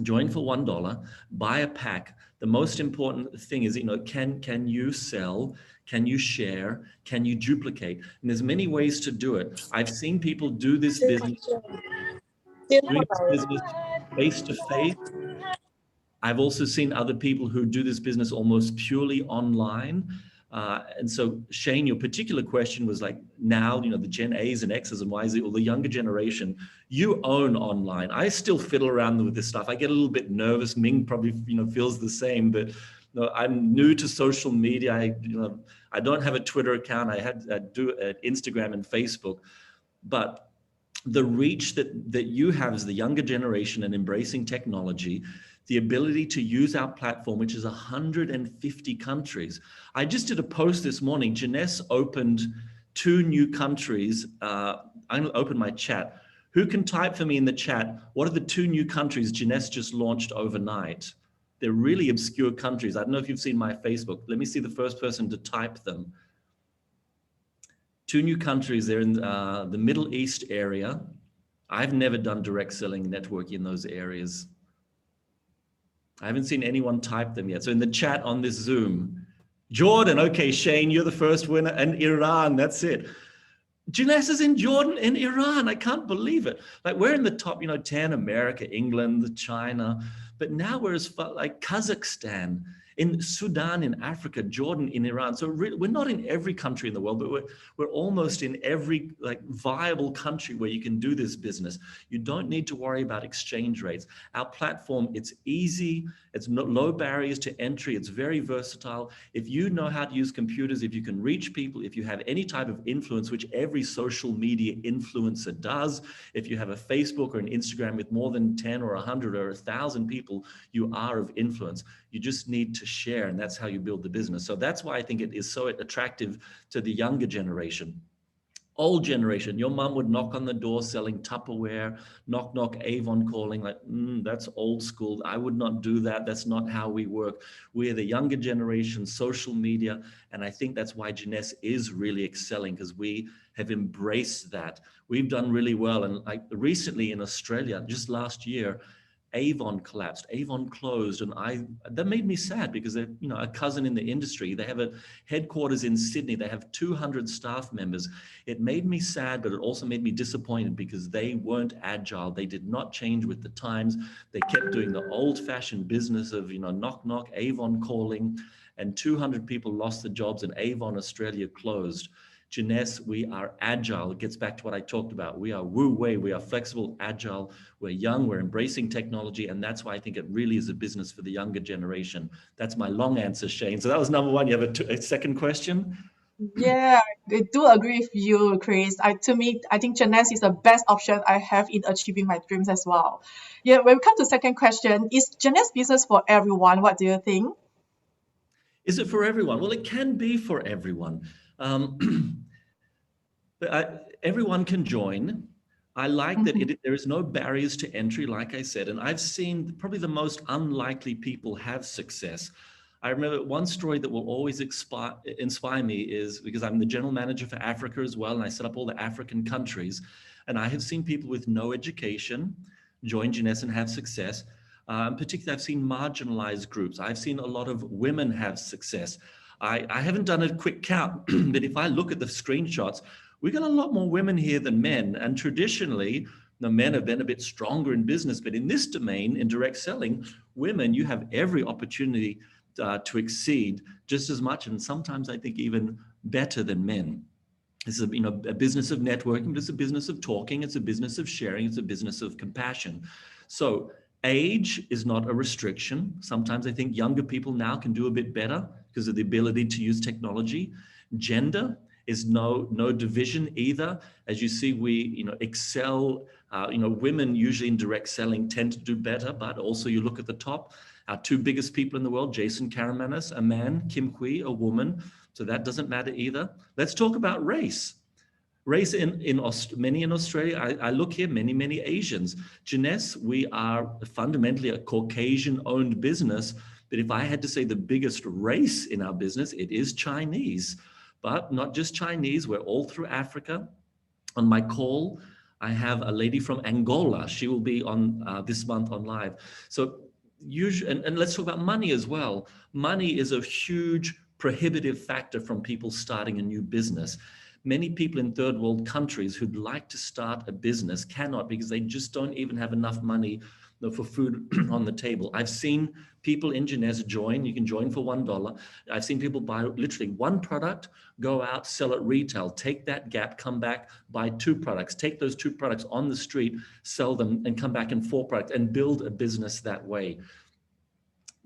Join for $1, buy a pack. The most important thing is, can you sell? Can you share? Can you duplicate? And there's many ways to do it. I've seen people do this business, face to face. I've also seen other people who do this business almost purely online. And so Shane, your particular question was like, now, the Gen A's and X's and Y's, or the younger generation, you own online. I still fiddle around with this stuff. I get a little bit nervous. Ming probably, feels the same, but I'm new to social media. I don't have a Twitter account. I do Instagram and Facebook, but the reach that you have as the younger generation and embracing technology, the ability to use our platform, which is 150 countries. I just did a post this morning. Jeunesse opened 2 new countries. I'm gonna open my chat. Who can type for me in the chat? What are the 2 new countries Jeunesse just launched overnight? They're really obscure countries. I don't know if you've seen my Facebook. Let me see the first person to type them. 2 new countries. They're in the Middle East area. I've never done direct selling networking in those areas. I haven't seen anyone type them yet. So in the chat on this Zoom, Jordan, okay, Shane, you're the first winner, and Iran, that's it. Jeunesse is in Jordan and Iran. I can't believe it. Like, we're in the top, 10, America, England, China, but now we're as far like Kazakhstan, in Sudan, in Africa, Jordan, in Iran. So we're not in every country in the world, but we're almost in every viable country where you can do this business. You don't need to worry about exchange rates. Our platform, it's easy, it's low barriers to entry, it's very versatile. If you know how to use computers, if you can reach people, if you have any type of influence, which every social media influencer does, if you have a Facebook or an Instagram with more than 10 or 100 or 1,000 people, you are of influence. You just need to share, and that's how you build the business. So that's why I think it is so attractive to the younger generation. Old generation, your mom would knock on the door selling Tupperware, knock, knock, Avon calling, like, that's old school. I would not do that. That's not how we work. We're the younger generation, social media. And I think that's why Jeunesse is really excelling, because we have embraced that. We've done really well. And like recently in Australia, just last year, Avon collapsed, Avon closed, and that made me sad, because they're, a cousin in the industry. They have a headquarters in Sydney. They have 200 staff members. It made me sad, but it also made me disappointed, because they weren't agile. They did not change with the times. They kept doing the old-fashioned business of, knock, knock, Avon calling, and 200 people lost their jobs, and Avon Australia closed. Jeunesse, we are agile. It gets back to what I talked about. We are wu-wei, we are flexible, agile, we're young, we're embracing technology, and that's why I think it really is a business for the younger generation. That's my long answer, Shane. So that was number 1. You have a second question? Yeah, I do agree with you, Chris. To me, I think Jeunesse is the best option I have in achieving my dreams as well. Yeah, when we come to second question, is Jeunesse business for everyone? What do you think? Is it for everyone? Well, it can be for everyone. But everyone can join. I like that there is no barriers to entry, like I said, and I've seen probably the most unlikely people have success. I remember one story that will always inspire me is, because I'm the general manager for Africa as well, and I set up all the African countries, and I have seen people with no education join Jeunesse and have success. Particularly, I've seen marginalized groups. I've seen a lot of women have success. I haven't done a quick count, but if I look at the screenshots, we got a lot more women here than men. And traditionally, the men have been a bit stronger in business, but in this domain, in direct selling, women, you have every opportunity to exceed just as much, and sometimes I think even better than men. It's a business of networking, but it's a business of talking, it's a business of sharing, it's a business of compassion. So age is not a restriction. Sometimes I think younger people now can do a bit better because of the ability to use technology. Gender is no division either. As you see, we excel. Women usually in direct selling tend to do better, but also you look at the top, our 2 biggest people in the world, Jason Karamanis, a man, Kim Kui, a woman. So that doesn't matter either. Let's talk about race. Race many in Australia. I look here, many Asians. Jeunesse, we are fundamentally a Caucasian-owned business, But if I had to say the biggest race in our business, it is Chinese. But not just Chinese, we're all through Africa. On my call, I have a lady from Angola. She will be on this month on live. So usually, and let's talk about money as well. Money is a huge prohibitive factor from people starting a new business. Many people in third world countries who'd like to start a business cannot because they just don't even have enough money for food on the table. I've seen people in Jeunesse join. You can join for $1. I've seen people buy literally one product, go out, sell it retail, take that gap, come back, buy 2 products, take those 2 products on the street, sell them, and come back in 4 products and build a business that way.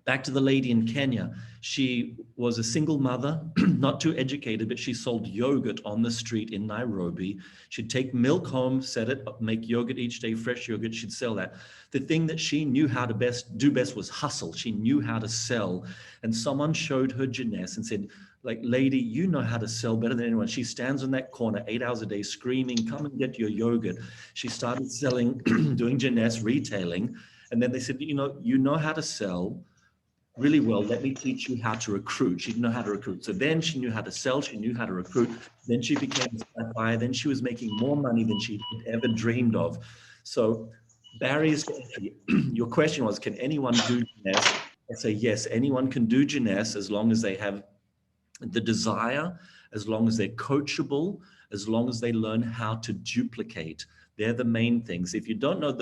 Back to the lady in Kenya. She was a single mother, not too educated, but she sold yogurt on the street in Nairobi. She'd take milk home, set it up, make yogurt each day, fresh yogurt, she'd sell that. The thing that she knew how to do best was hustle. She knew how to sell. And someone showed her Jeunesse and said, like, lady, you know how to sell better than anyone. She stands in that corner 8 hours a day screaming, come and get your yogurt. She started selling, doing Jeunesse, retailing. And then they said, you know how to sell really well, let me teach you how to recruit. She didn't know how to recruit. So then she knew how to sell, she knew how to recruit. Then she became a supplier. Then she was making more money than she had ever dreamed of. So barriers to entry. Your question was, can anyone do Jeunesse? I say yes, anyone can do Jeunesse as long as they have the desire, as long as they're coachable, as long as they learn how to duplicate. They're the main things. If you don't know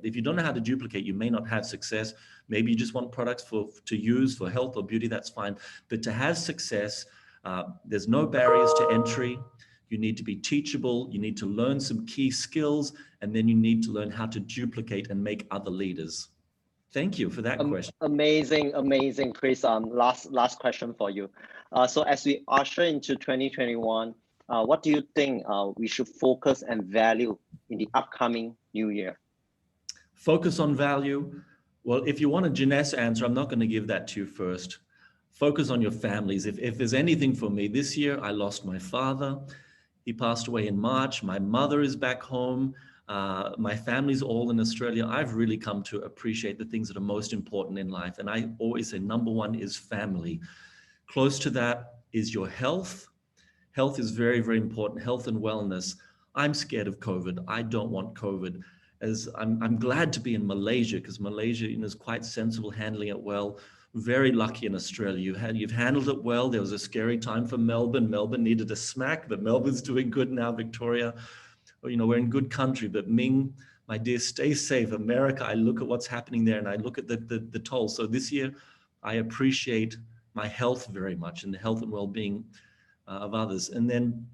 if you don't know how to duplicate, you may not have success. Maybe you just want products to use for health or beauty, that's fine. But to have success, there's no barriers to entry. You need to be teachable. You need to learn some key skills, and then you need to learn how to duplicate and make other leaders. Thank you for that question. Amazing, Chris. Last question for you. So as we usher into 2021, what do you think we should focus and value in the upcoming new year? Focus on value. Well, if you want a Jeunesse answer, I'm not going to give that to you first. Focus on your families. If there's anything for me, this year I lost my father. He passed away in March. My mother is back home. My family's all in Australia. I've really come to appreciate the things that are most important in life. And I always say number 1 is family. Close to that is your health. Health is very, very important. Health and wellness. I'm scared of COVID. I don't want COVID. As I'm glad to be in Malaysia, because Malaysia is quite sensible, handling it well. Very lucky in Australia. You've handled it well. There was a scary time for Melbourne. Melbourne needed a smack, but Melbourne's doing good now. Victoria, we're in good country. But Ming, my dear, stay safe. America, I look at what's happening there and I look at the toll. So this year, I appreciate my health very much and the health and well-being of others. And then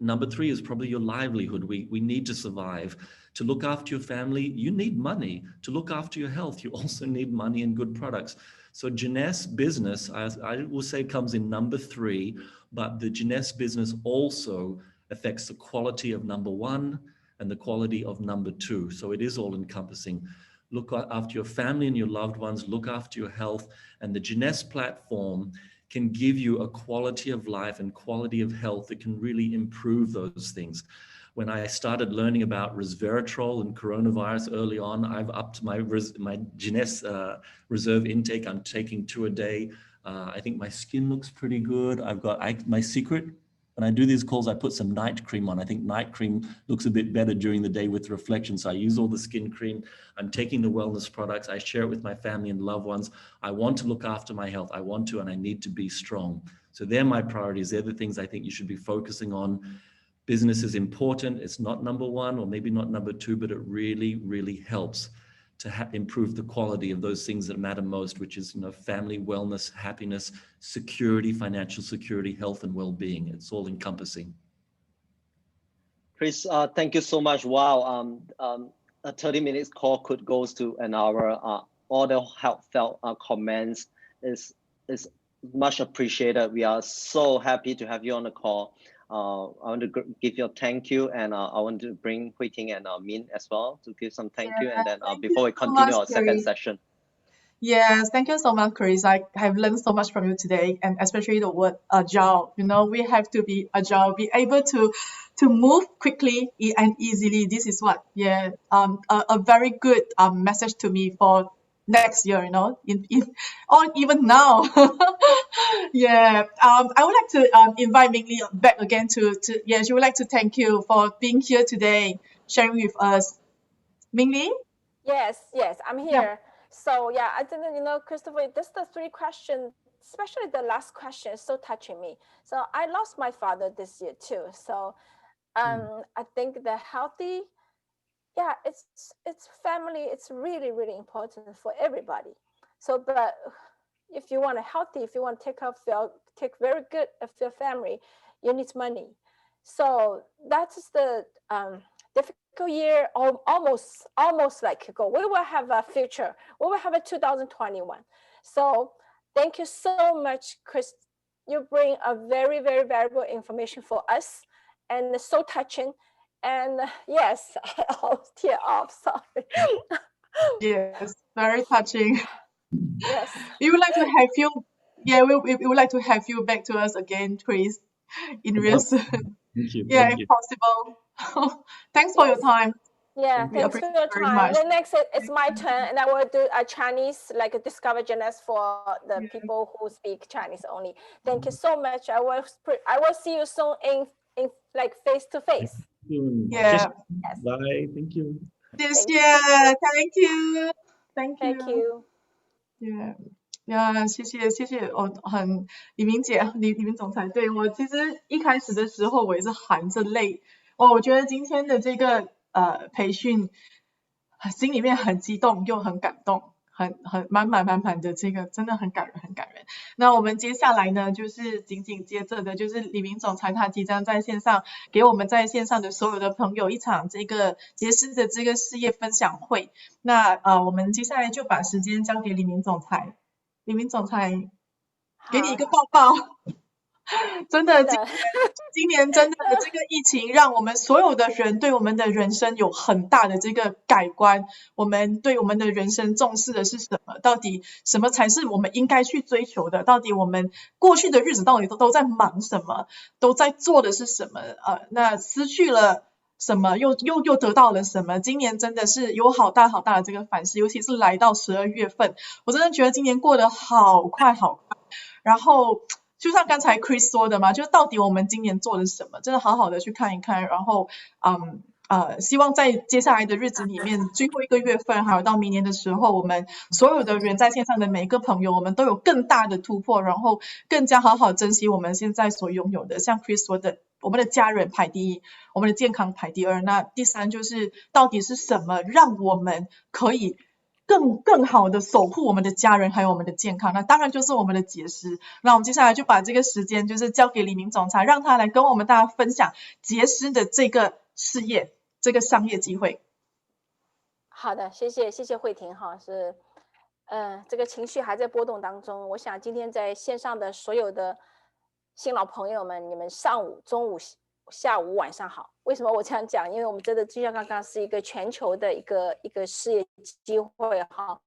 number 3 is probably your livelihood. We need to survive. To look after your family, you need money. To look after your health, you also need money and good products. So Jeunesse business, I will say, comes in number 3, but the Jeunesse business also affects the quality of number 1 and the quality of number 2. So it is all encompassing. Look after your family and your loved ones, look after your health, and the Jeunesse platform can give you a quality of life and quality of health that can really improve those things. When I started learning about resveratrol and coronavirus early on, I've upped my Jeunesse reserve intake. I'm taking 2 a day. I think my skin looks pretty good. My secret, when I do these calls, I put some night cream on. I think night cream looks a bit better during the day with reflection. So I use all the skin cream. I'm taking the wellness products. I share it with my family and loved ones. I want to look after my health. I want to, and I need to be strong. So they're my priorities. They're the things I think you should be focusing on. Business is important. It's not number 1 or maybe not number 2, but it really, really helps to improve the quality of those things that matter most, which is family, wellness, happiness, security, financial security, health, and well-being. It's all encompassing. Chris, thank you so much. Wow, a 30 minutes call could go to an hour. All the heartfelt comments is much appreciated. We are so happy to have you on the call. I want to give you a thank you, and I want to bring Hui Ting and Min as well to give some thank you, and then before we continue our second session. Yes, thank you so much, Chris. I have learned so much from you today, and especially the word agile. We have to be agile, be able to move quickly and easily. This is what, a very good message to me for next year, or even now. Yeah, I would like to invite Mingli back again yeah, she would like to thank you for being here today, sharing with us. Mingli? Yes, I'm here. Yeah. So yeah, I didn't, Christopher, this the 3 questions, especially the last question is so touching me. So I lost my father this year too. So I think the healthy, yeah, it's family. It's really, really important for everybody. So, but if you want if you want to take very good of your family, you need money. So that's the difficult year, almost like go. We will have a future. We will have a 2021. So thank you so much, Chris. You bring a very, very valuable information for us, and it's so touching. And yes, I'll tear off. Sorry. Yes, very touching. Yes. We would like to have you. Yeah, we would like to have you back to us again, Chris, in real soon. Thank you. Yeah, Thank if you. possible. Thanks for your Yes. time. Yeah, We thanks for appreciate your it very time. much. Then next it's my turn, and I will do a Chinese, like a Discover Jeunesse for the people who speak Chinese only. Thank you so much. I will see you soon in like face to face. Yeah. Yes. Bye. Thank you. This Thank you. year, thank you. Thank you. Thank you. Yeah. 呀，谢谢哦，李明姐，李明总裁，对，我其实一开始的时候我也是含着泪哦，我觉得今天的这个培训，心里面很激动又很感动，很满满的这个真的很感人很感人。那我们接下来呢，就是紧接着的就是李明总裁他即将在线上给我们在线上的所有的朋友一场这个杰斯的这个事业分享会。那我们接下来就把时间交给李明总裁。李明总裁，给你一个抱抱。真的，今年真的这个疫情让我们所有的人对我们的人生有很大的这个改观。我们对我们的人生重视的是什么？到底什么才是我们应该去追求的？到底我们过去的日子到底都在忙什么？都在做的是什么？那失去了什么又得到了什么？今年真的是有好大的这个反思，尤其是来到12月份，我真的觉得今年过得好快。然后就像刚才 Chris 说的嘛，就是到底我们今年做了什么，真的好好的去看一看。然后希望在接下来的日子里面，最后1个月份，还有到明年的时候，我们所有的人在线上的每一个朋友，我们都有更大的突破，然后更加好好珍惜我们现在所拥有的。像 Chris 说的，我们的家人排第一，我们的健康排第二。那第3就是到底是什么让我们可以更好的守护我们的家人还有我们的健康？那当然就是我们的节食。那我们接下来就把这个时间就是交给李明总裁，让他来跟我们大家分享节食的这个事业，这个商业机会。好的，谢谢慧婷哈，是这个情绪还在波动当中。我想今天在线上的所有的新老朋友们，你们上午、中午、下午、晚上好。为什么我这样讲？因为我们真的就像刚刚是一个全球的一个事业机会哈。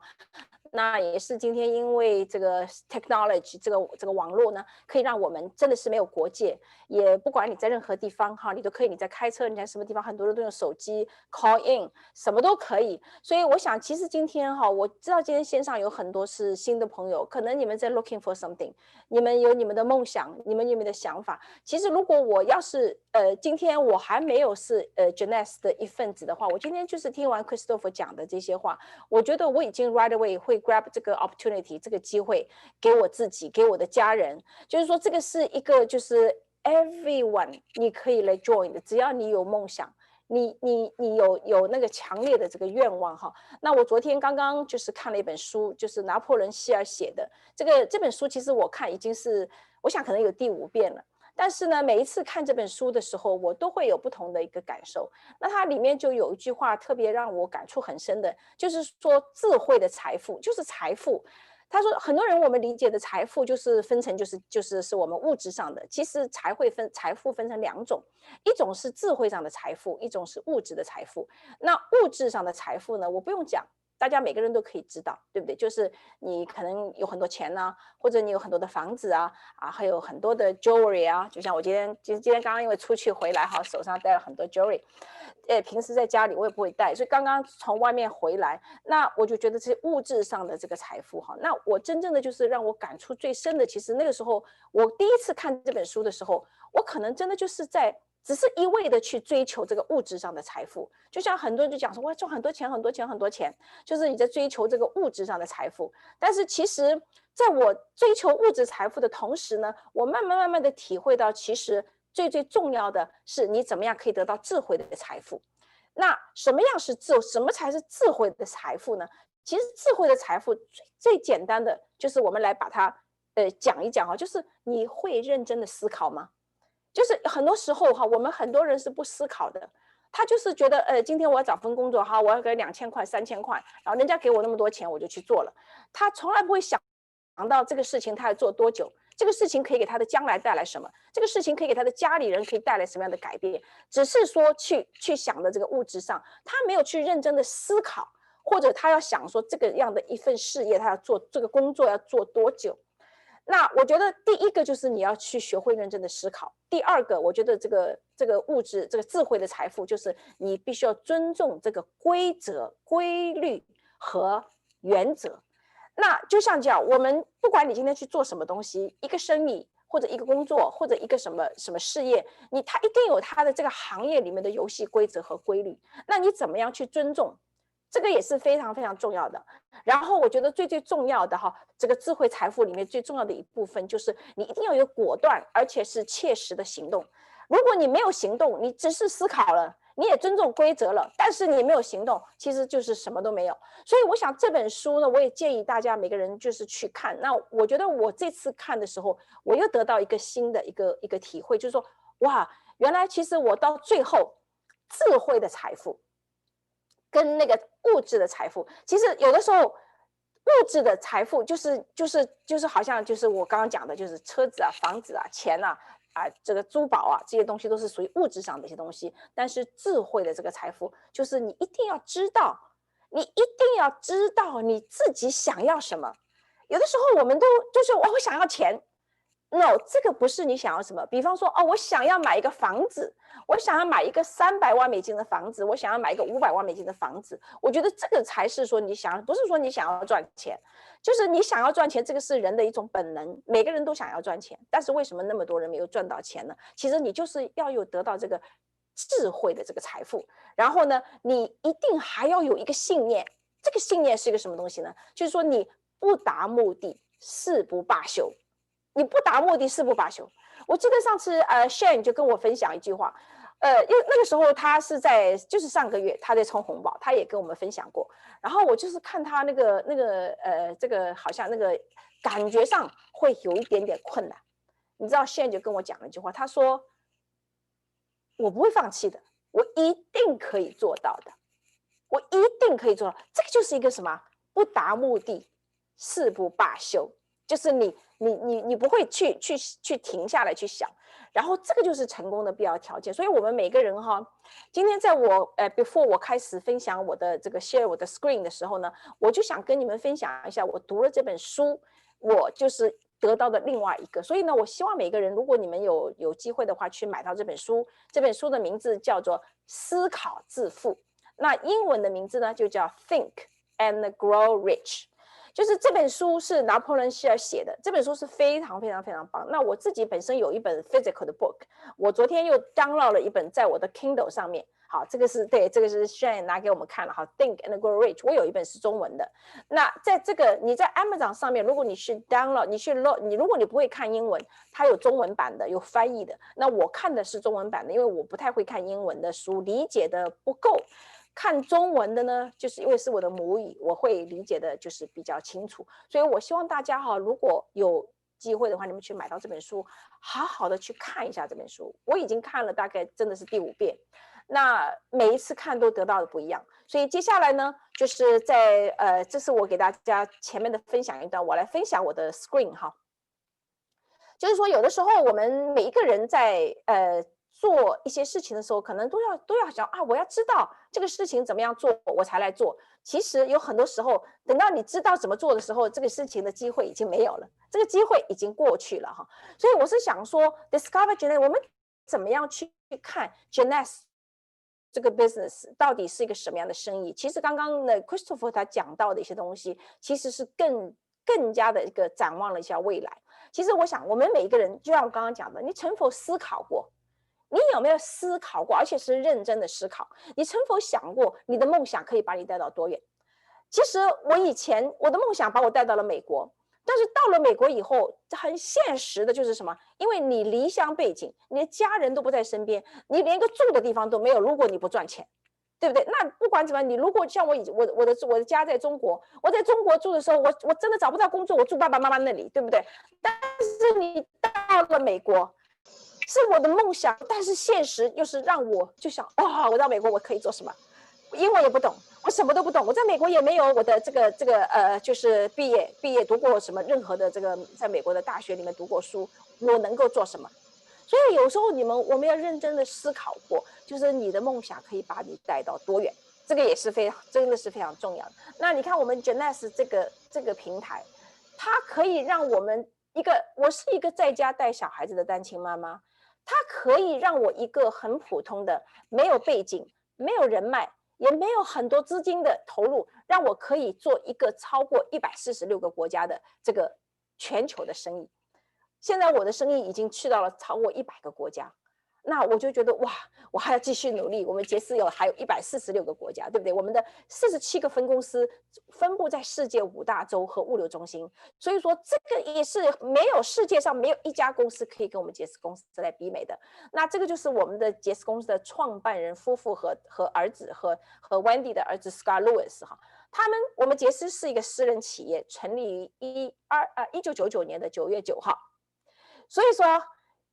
那也是今天因为这个 technology 这个网络呢，可以让我们真的是没有国界，也不管你在任何地方哈，你都可以，你在开车，你在什么地方，很多人都用手机 call in， 什么都可以。所以我想，其实今天哈，我知道今天线上有很多是新的朋友，可能你们在 looking for something， 你们有你们的梦想，你们有你们的想法。其实如果我要是今天我还没有是Jeunesse 的一份子的话，我今天就是听完 Christopher 讲的这些话，我觉得我已经 right away 会 grab 这个 opportunity 这个机会给我自己，给我的家人，就是说这个是一个就是 everyone 你可以来 join 的，只要你有梦想，你有那个强烈的这个愿望哈。那我昨天刚刚就是看了一本书，就是拿破仑希尔写的这本书，其实我看已经是我想可能有第5遍了。但是呢，每一次看这本书的时候，我都会有不同的一个感受。那它里面就有一句话特别让我感触很深的，就是说智慧的财富就是财富。他说，很多人我们理解的财富就是分成是我们物质上的，其实财富分成2种，一种是智慧上的财富，一种是物质的财富。那物质上的财富呢，我不用讲。大家每个人都可以知道，对不对？就是你可能有很多钱呢，或者你有很多的房子啊，还有很多的 jewelry 啊，就像我今天刚刚因为出去回来哈，手上带了很多 jewelry，平时在家里我也不会带，所以刚刚从外面回来，那我就觉得这些物质上的这个财富哈，那我真正的就是让我感触最深的，其实那个时候我第一次看这本书的时候，我可能真的就是只是一味的去追求这个物质上的财富，就像很多人就讲说，哇，赚很多钱，很多钱，很多钱，就是你在追求这个物质上的财富。但是其实，在我追求物质财富的同时呢，我慢慢的体会到，其实最重要的是你怎么样可以得到智慧的财富。那什么才是智慧的财富呢？其实智慧的财富最简单的就是我们来把它讲一讲哈，就是你会认真的思考吗？就是很多时候哈，我们很多人是不思考的，他就是觉得今天我要找份工作哈，我要给2000块、3000块，然后人家给我那么多钱，我就去做了。他从来不会想到这个事情他要做多久，这个事情可以给他的将来带来什么，这个事情可以给他的家里人可以带来什么样的改变，只是说去想的这个物质上，他没有去认真的思考，或者他要想说这个样的一份事业，他要做这个工作要做多久。那我觉得第一个就是你要去学会认真的思考，第二个我觉得这个物质这个智慧的财富就是你必须要尊重这个规则、规律和原则。那就像这样，我们不管你今天去做什么东西，一个生意或者一个工作或者一个什么事业，它一定有它的这个行业里面的游戏规则和规律，那你怎么样去尊重，这个也是非常非常重要的。然后我觉得最重要的哈，这个智慧财富里面最重要的一部分就是你一定要有果断而且是切实的行动。如果你没有行动，你只是思考了，你也尊重规则了，但是你没有行动，其实就是什么都没有。所以我想这本书呢，我也建议大家每个人就是去看。那我觉得我这次看的时候，我又得到一个新的一个体会，就是说，哇，原来其实我到最后智慧的财富跟那个物质的财富，其实有的时候物质的财富就是好像就是我刚刚讲的，就是车子啊、房子啊、钱啊、这个珠宝啊，这些东西都是属于物质上的一些东西。但是智慧的这个财富，就是你一定要知道你自己想要什么。有的时候我们就是我想要钱。No， 这个不是你想要什么。比方说，我想要买一个房子，我想要买一个300万美金的房子，我想要买一个500万美金的房子。我觉得这个才是说不是说你想要赚钱，就是你想要赚钱，这个是人的一种本能，每个人都想要赚钱。但是为什么那么多人没有赚到钱呢？其实你就是要得到这个智慧的这个财富，然后呢，你一定还要有一个信念。这个信念是一个什么东西呢？就是说你不达目的誓不罢休。你不达目的誓不罢休。我记得上次Shane 就跟我分享一句话，因为那个时候他是就是上个月他在抽红包，他也跟我们分享过。然后我就是看他这个好像那个感觉上会有一点点困难。你知道 Shane 就跟我讲了一句话，他说我不会放弃的，我一定可以做到的，我一定可以做到。这个就是一个什么？不达目的誓不罢休，就是你不会去停下来去想，然后这个就是成功的必要条件。所以我们每个人哈，今天在我before 我开始分享我的这个 share 我的 screen 的时候呢，我就想跟你们分享一下我读了这本书，我就是得到的另外一个。所以呢，我希望每个人，如果你们有机会的话，去买到这本书。这本书的名字叫做《思考致富》，那英文的名字呢就叫 Think and Grow Rich。就是这本书是拿破仑希尔写的，这本书是非常非常非常棒。那我自己本身有一本 physical 的 book， 我昨天又 download 了一本在我的 Kindle 上面。好，这个是 Shane 拿给我们看了。好 ，Think and Grow Rich， 我有一本是中文的。那在这个你在 Amazon 上面，如果你去 download， 如果你不会看英文，它有中文版的，有翻译的。那我看的是中文版的，因为我不太会看英文的书，理解的不够。看中文的呢，就是因为是我的母语，我会理解的就是比较清楚。所以我希望大家哈，如果有机会的话，你们去买到这本书，好好的去看一下这本书。我已经看了大概真的是第5遍，那每一次看都得到的不一样。所以接下来呢，就是这是我给大家前面的分享一段，我来分享我的 screen 哈。就是说有的时候我们每一个人在做一些事情的时候，可能都要想啊，我要知道这个事情怎么样做，我才来做。其实有很多时候，等到你知道怎么做的时候，这个事情的机会已经没有了，这个机会已经过去了哈。所以我是想说 ，Discover Jeunesse，我们怎么样去看 Jeunesse 这个 business 到底是一个什么样的生意？其实刚刚的 Christopher 他讲到的一些东西，其实是更加的一个展望了一下未来。其实我想，我们每一个人，就像我刚刚讲的，你曾否思考过？你有没有思考过，而且是认真的思考？你曾否想过，你的梦想可以把你带到多远？其实我以前我的梦想把我带到了美国，但是到了美国以后，很现实的就是什么？因为你离乡背景，你的家人都不在身边，你连个住的地方都没有。如果你不赚钱，对不对？那不管怎么样，你如果像我的家在中国，我在中国住的时候，我真的找不到工作，我住爸爸妈妈那里，对不对？但是你到了美国，是我的梦想，但是现实又是让我就想，哇，我到美国我可以做什么？英文也不懂，我什么都不懂，我在美国也没有我的就是毕业读过什么任何的在美国的大学里面读过书，我能够做什么？所以有时候我们要认真的思考过，就是你的梦想可以把你带到多远，这个也是真的是非常重要的。那你看我们 Jeunesse 这个平台，它可以让我们我是一个在家带小孩子的单亲妈妈，它可以让我一个很普通的没有背景、没有人脉，也没有很多资金的投入，让我可以做一个超过146个国家的这个全球的生意。现在我的生意已经去到了超过100个国家，那我就觉得哇，我还要继续努力。我们杰斯还有146个国家，对不对？我们的47个分公司分布在世界5大洲和物流中心，所以说这个也是世界上没有一家公司可以跟我们杰斯公司来比美的。那这个就是我们的杰斯公司的创办人夫妇和儿子和 Wendy 的儿子 Scott Lewis 哈。我们杰斯是一个私人企业，成立于1999年的9月9号。所以说，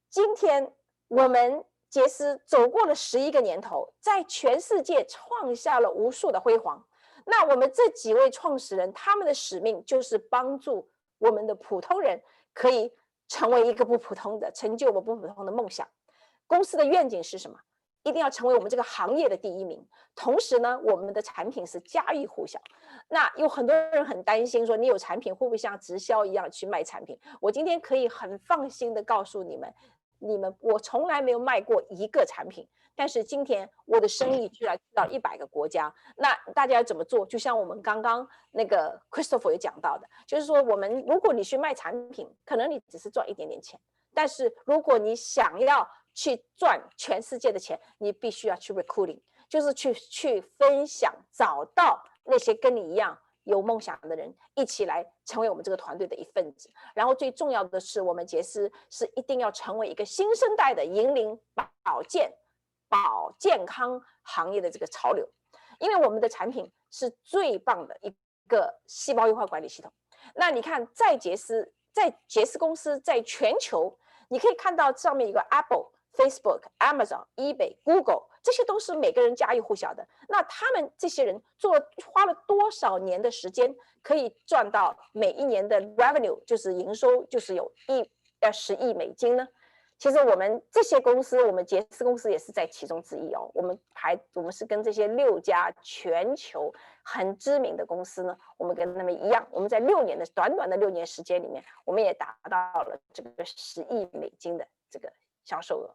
今天我们杰斯走过了11个年头，在全世界创下了无数的辉煌。那我们这几位创始人，他们的使命就是帮助我们的普通人可以成为一个不普通的，成就我们不普通的梦想。公司的愿景是什么？一定要成为我们这个行业的第1名。同时呢，我们的产品是家喻户晓。那有很多人很担心说，你有产品会不会像直销一样去卖产品？我今天可以很放心的告诉你们，我从来没有卖过一个产品，但是今天我的生意居然到100个国家。那大家要怎么做？就像我们刚刚那个 Christopher 也讲到的，就是说如果你去卖产品，可能你只是赚一点点钱，但是如果你想要去赚全世界的钱，你必须要去 recruiting， 就是去分享，找到那些跟你一样有梦想的人，一起来成为我们这个团队的一份子。然后最重要的是，我们杰斯是一定要成为一个新生代的引领保健康行业的这个潮流，因为我们的产品是最棒的一个细胞优化管理系统。那你看，在杰斯公司在全球，你可以看到上面一个 Apple、Facebook、Amazon、eBay、Google， 这些都是每个人家喻户晓的。那他们这些人花了多少年的时间，可以赚到每一年的 revenue， 就是营收，就是有10亿美金呢？其实我们这些公司，我们杰斯公司也是在其中之一哦。我们是跟这些6家全球很知名的公司呢，我们跟他们一样，我们在短短的6年时间里面，我们也达到了这个10亿美金的这个销售额。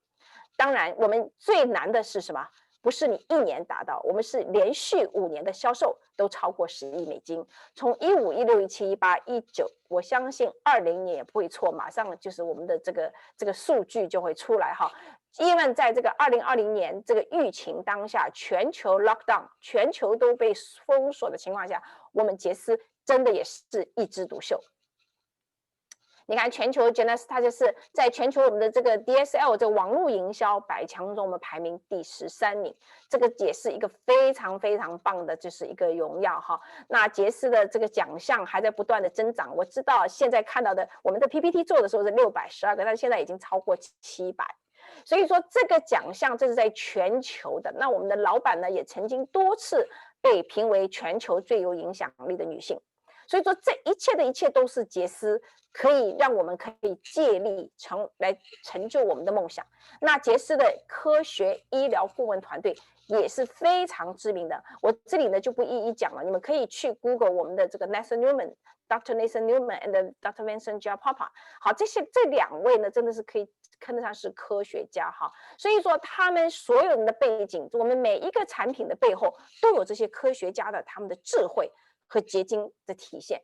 当然，我们最难的是什么？不是你1年达到，我们是连续5年的销售都超过10亿美金。从15、16、17、18、19，我相信20年也不会错，马上就是我们的这个数据就会出来哈。因为在这个2020年这个疫情当下，全球 lockdown， 全球都被封锁的情况下，我们杰斯真的也是一枝独秀。你看，全球 Jeunesse 它就是在全球我们的这个 DSL 这个网络营销100强中，我们排名第13名，这个也是一个非常非常棒的，就是一个荣耀哈。那杰斯的这个奖项还在不断的增长，我知道现在看到的我们的 PPT 做的时候是612个，但是现在已经超过700。所以说这个奖项这是在全球的。那我们的老板呢，也曾经多次被评为全球最有影响力的女性。所以说这一切的一切都是杰斯可以让我们可以借力来成就我们的梦想。那杰斯的科学医疗顾问团队也是非常知名的，我这里呢就不一一讲了，你们可以去 Google 我们的这个 Nathan Newman。Dr. Nathan Newman and Dr. Vincent Giapapa， 好，这两位呢，真的是可以看得上是科学家哈。所以说，他们所有人的背景，我们每一个产品的背后都有这些科学家的他们的智慧和结晶的体现。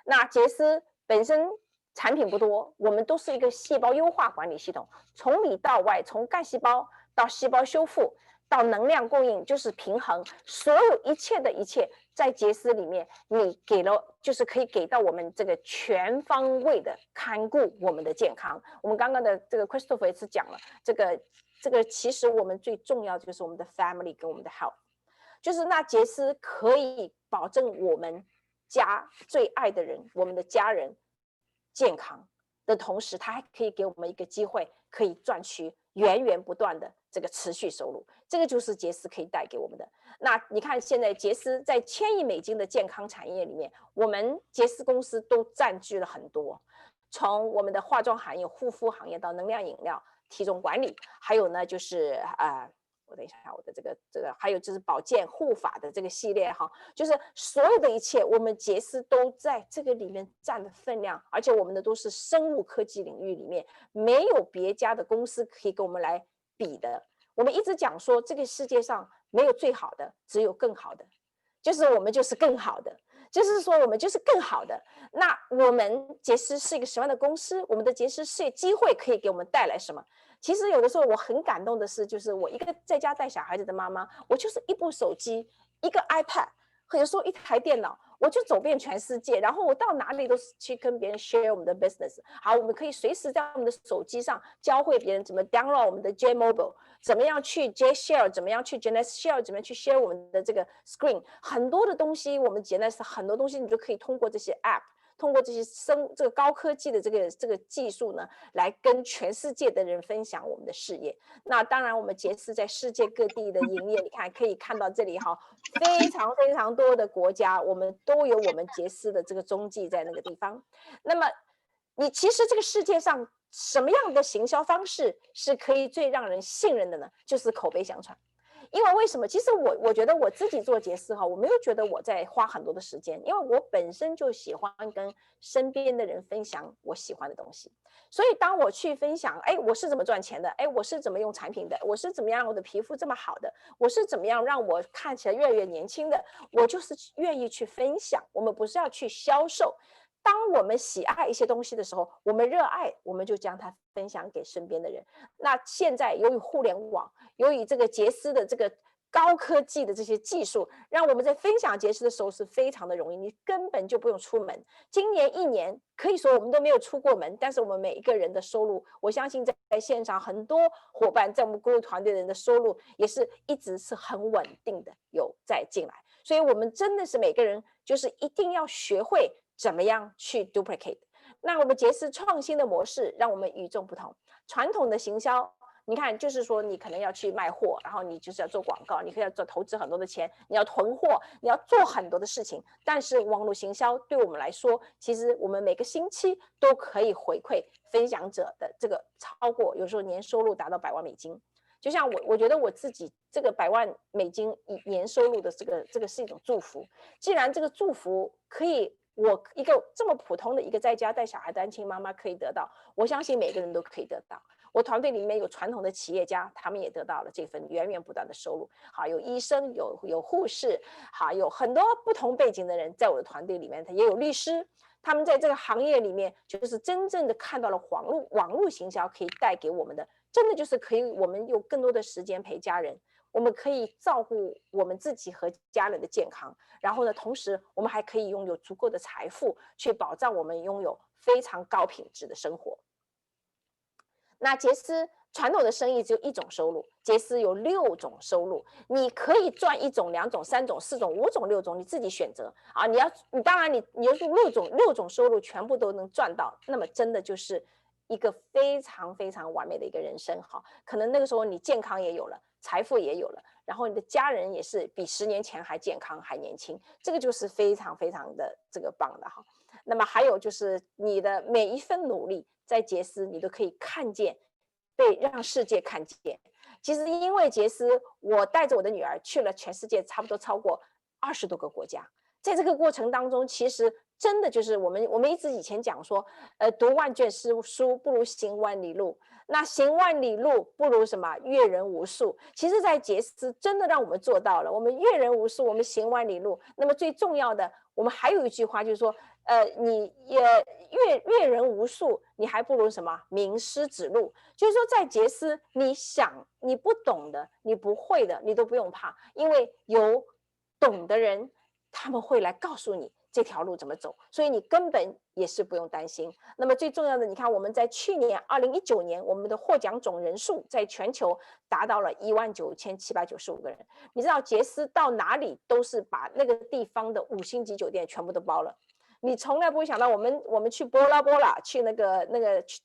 那杰斯本身产品不多，我们都是一个细胞优化管理系统，从里到外，从干细胞到细胞修复。到能量供应就是平衡，所有一切的一切在杰斯里面，你给了就是可以给到我们这个全方位的看顾我们的健康。我们刚刚的这个 Christopher 也是讲了，这个其实我们最重要的就是我们的 family 跟我们的 health， 就是那杰斯可以保证我们家最爱的人，我们的家人健康的同时，他还可以给我们一个机会，可以赚取源源不断的这个持续收入，这个就是杰斯可以带给我们的。那你看，现在杰斯在1000亿美金的健康产业里面，我们杰斯公司都占据了很多，从我们的化妆行业、护肤行业到能量饮料、体重管理，还有呢就是我等一下，我的这个还有就是保健护发的这个系列哈，就是所有的一切，我们杰斯都在这个里面占的分量，而且我们的都是生物科技领域里面，没有别家的公司可以跟我们来比的。我们一直讲说，这个世界上没有最好的，只有更好的，就是我们就是更好的。就是说我们就是更好的。那我们杰斯是一个什么样的公司？我们的杰斯事业机会可以给我们带来什么？其实有的时候我很感动的是，就是我一个在家带小孩子的妈妈，我就是一部手机，一个 iPad， 有时候一台电脑，我就走遍全世界，然后我到哪里都是去跟别人 share 我们的 business。好，我们可以随时在我们的手机上教会别人怎么 download 我们的 J Mobile， 怎么样去 J Share， 怎么样去 Genes Share， 怎么样去 share 我们的这个 screen， 很多的东西，我们 Genes 很多东西你就可以通过这些 app。通过这些这个高科技的这个技术呢，来跟全世界的人分享我们的事业。那当然，我们杰斯在世界各地的营业，你看可以看到这里哈，非常非常多的国家，我们都有我们杰斯的这个踪迹在那个地方。那么，你其实这个世界上什么样的行销方式是可以最让人信任的呢？就是口碑相传。因为为什么？其实我觉得我自己做杰斯哈，我没有觉得我在花很多的时间，因为我本身就喜欢跟身边的人分享我喜欢的东西。所以当我去分享，哎，我是怎么赚钱的？哎，我是怎么用产品的？我是怎么样我的皮肤这么好的？我是怎么样让我看起来越来越年轻的？我就是愿意去分享。我们不是要去销售。当我们喜爱一些东西的时候，我们热爱，我们就将它分享给身边的人。那现在由于互联网，由于这个杰斯的这个高科技的这些技术，让我们在分享杰斯的时候是非常的容易，你根本就不用出门。今年1年可以说我们都没有出过门，但是我们每一个人的收入，我相信在现场很多伙伴，在我们顾问团队的人的收入也是一直是很稳定的有在进来。所以我们真的是每个人就是一定要学会怎么样去 duplicate。 那我们杰斯创新的模式让我们与众不同。传统的行销，你看就是说你可能要去卖货，然后你就是要做广告，你可以要做投资很多的钱，你要囤货，你要做很多的事情。但是网络行销对我们来说，其实我们每个星期都可以回馈分享者的这个超过，有时候年收入达到100万美金。就像我觉得我自己这个100万美金年收入的这个是一种祝福。既然这个祝福可以我一个这么普通的一个在家带小孩的单亲妈妈可以得到，我相信每个人都可以得到。我团队里面有传统的企业家，他们也得到了这份源源不断的收入。好，有医生，有护士，好，有很多不同背景的人在我的团队里面，也有律师。他们在这个行业里面，就是真正的看到了网络行销可以带给我们的，真的就是可以我们有更多的时间陪家人，我们可以照顾我们自己和家人的健康，然后呢，同时我们还可以拥有足够的财富，去保障我们拥有非常高品质的生活。那杰斯传统的生意只有1种收入，杰斯有6种收入，你可以赚1种、2种、3种、4种、5种、6种，你自己选择啊。你当然你要是6种收入全部都能赚到，那么真的就是一个非常非常完美的一个人生哈。可能那个时候你健康也有了，财富也有了，然后你的家人也是比10年前还健康还年轻，这个就是非常非常的这个棒的哈。那么还有就是你的每一份努力在杰斯你都可以看见，被让世界看见。其实因为杰斯，我带着我的女儿去了全世界差不多超过20多个国家，在这个过程当中，其实真的就是我们一直以前讲说，读万卷书不如行万里路，那行万里路不如什么阅人无数。其实在杰斯真的让我们做到了，我们阅人无数，我们行万里路。那么最重要的，我们还有一句话就是说，你也阅人无数，你还不如什么名师指路。就是说在杰斯，你想你不懂的，你不会的，你都不用怕，因为有懂的人，他们会来告诉你这条路怎么走，所以你根本也是不用担心。那么最重要的，你看我们在去年2019年，我们的获奖总人数在全球达到了19795个人。你知道杰斯到哪里都是把那个地方的5星级酒店全部都包了。你从来不会想到我们去波拉去那个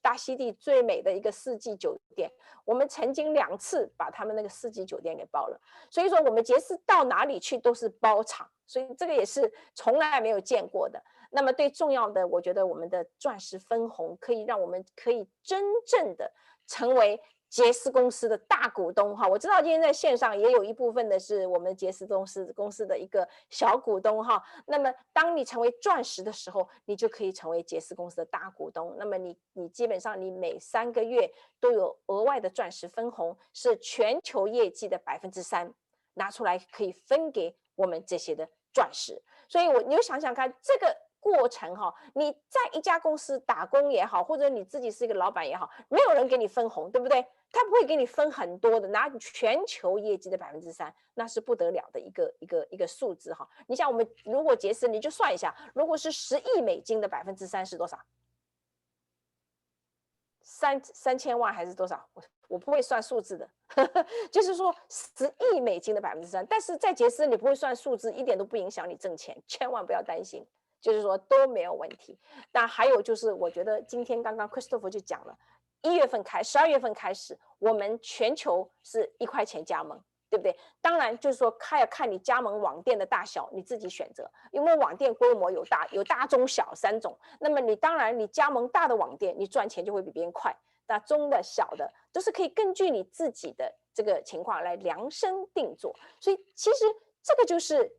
大溪地最美的一个4季酒店，我们曾经2次把他们那个4季酒店给包了。所以说我们杰斯到哪里去都是包场，所以这个也是从来没有见过的。那么最重要的，我觉得我们的钻石分红可以让我们可以真正的成为杰斯公司的大股东哈。我知道今天在线上也有一部分的是我们杰斯公司的一个小股东哈。那么当你成为钻石的时候，你就可以成为杰斯公司的大股东。那么你基本上你每3个月都有额外的钻石分红，是全球业绩的3%，拿出来可以分给我们这些的钻石。所以你就想想看这个过程哈，你在一家公司打工也好，或者你自己是一个老板也好，没有人给你分红，对不对？他不会给你分很多的，拿全球业绩的3%，那是不得了的一个数字哈。你想我们如果杰斯，你就算一下，如果是10亿美金的3%是多少？3000万还是多少？我不会算数字的，就是说10亿美金的3%，但是在杰斯你不会算数字，一点都不影响你挣钱，千万不要担心。就是说都没有问题。那还有就是，我觉得今天刚刚 Christopher 就讲了，12月份开始，我们全球是1块钱加盟，对不对？当然就是说，要看你加盟网店的大小，你自己选择，因为网店规模有大、中、小3种。那么你当然你加盟大的网店，你赚钱就会比别人快。那中的、小的都是可以根据你自己的这个情况来量身定做。所以其实这个就是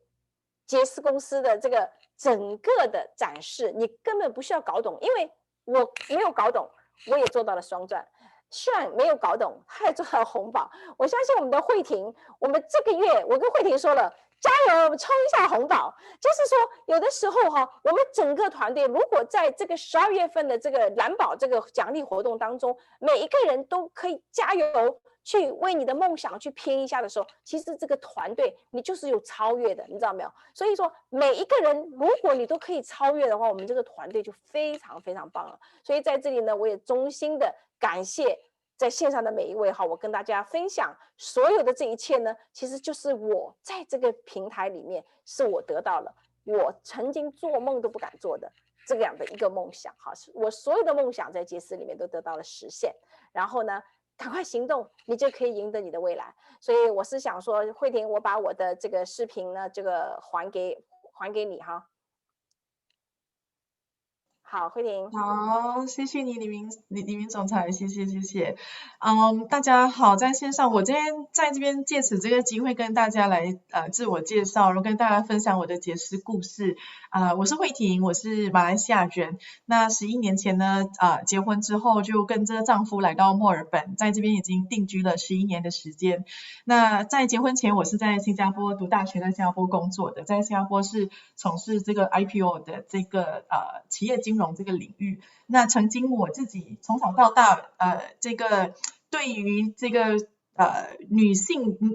杰斯公司的这个整个的展示，你根本不需要搞懂，因为我没有搞懂，我也做到了双赚。Sean 没有搞懂，他也做到了红宝。我相信我们的慧婷，我们这个月我跟慧婷说了，加油，我们冲一下红宝。就是说，有的时候哈，我们整个团队如果在这个12月份的这个蓝宝这个奖励活动当中，每一个人都可以加油，去为你的梦想去拼一下的时候，其实这个团队你就是有超越的，你知道没有？所以说每一个人如果你都可以超越的话，我们这个团队就非常非常棒了。所以在这里呢，我也衷心的感谢在线上的每一位哈，我跟大家分享所有的这一切呢，其实就是我在这个平台里面是我得到了我曾经做梦都不敢做的这样的一个梦想哈，我所有的梦想在杰斯里面都得到了实现。然后呢，赶快行动，你就可以赢得你的未来。所以我是想说，慧婷，我把我的这个视频呢，这个还给你哈。好，慧婷。好，谢谢你，李明总裁，谢谢。大家好，在线上，我今天在这边借此这个机会跟大家来自我介绍，然后跟大家分享我的杰斯故事。我是慧婷，我是马来西亚人。那11年前呢，结婚之后就跟着丈夫来到墨尔本，在这边已经定居了11年的时间。那在结婚前，我是在新加坡读大学，在新加坡工作的，在新加坡是从事这个 IPO 的这个企业金融这个领域。那曾经我自己从小到大这个对于这个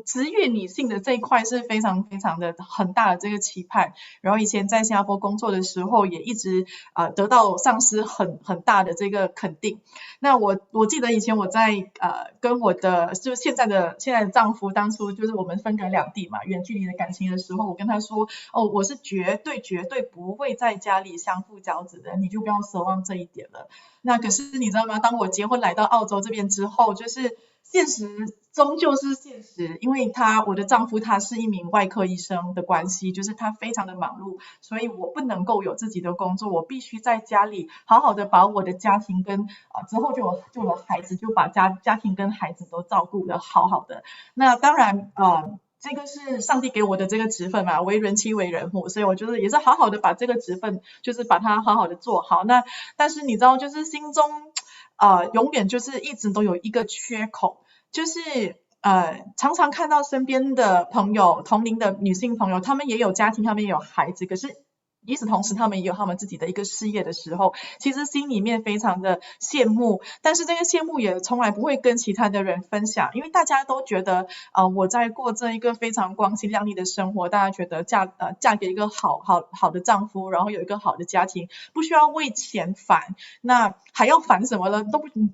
职业女性的这一块是非常非常的很大的这个期盼。然后以前在新加坡工作的时候，也一直得到上司很大的这个肯定。那我记得以前我在跟我的就是现在的丈夫，当初就是我们分隔两地嘛，远距离的感情的时候，我跟他说，我是绝对不会在家里相夫教子的，你就不要奢望这一点了。那可是你知道吗？当我结婚来到澳洲这边之后，就是现实终究是现实，因为我的丈夫他是一名外科医生的关系，就是他非常的忙碌，所以我不能够有自己的工作，我必须在家里好好的把我的家庭跟之后就有了孩子，就把家庭跟孩子都照顾的好好的。那当然这个是上帝给我的这个职分嘛，为人妻为人母，所以我就是也是好好的把这个职分就是把它好好的做好。那但是你知道就是心中永远就是一直都有一个缺口，就是常常看到身边的朋友，同龄的女性朋友，她们也有家庭，她们也有孩子，可是与此同时他们也有他们自己的一个事业的时候，其实心里面非常的羡慕，但是这个羡慕也从来不会跟其他的人分享，因为大家都觉得我在过这一个非常光鲜亮丽的生活，大家觉得嫁给一个好的丈夫，然后有一个好的家庭，不需要为钱烦，那还要烦什么呢？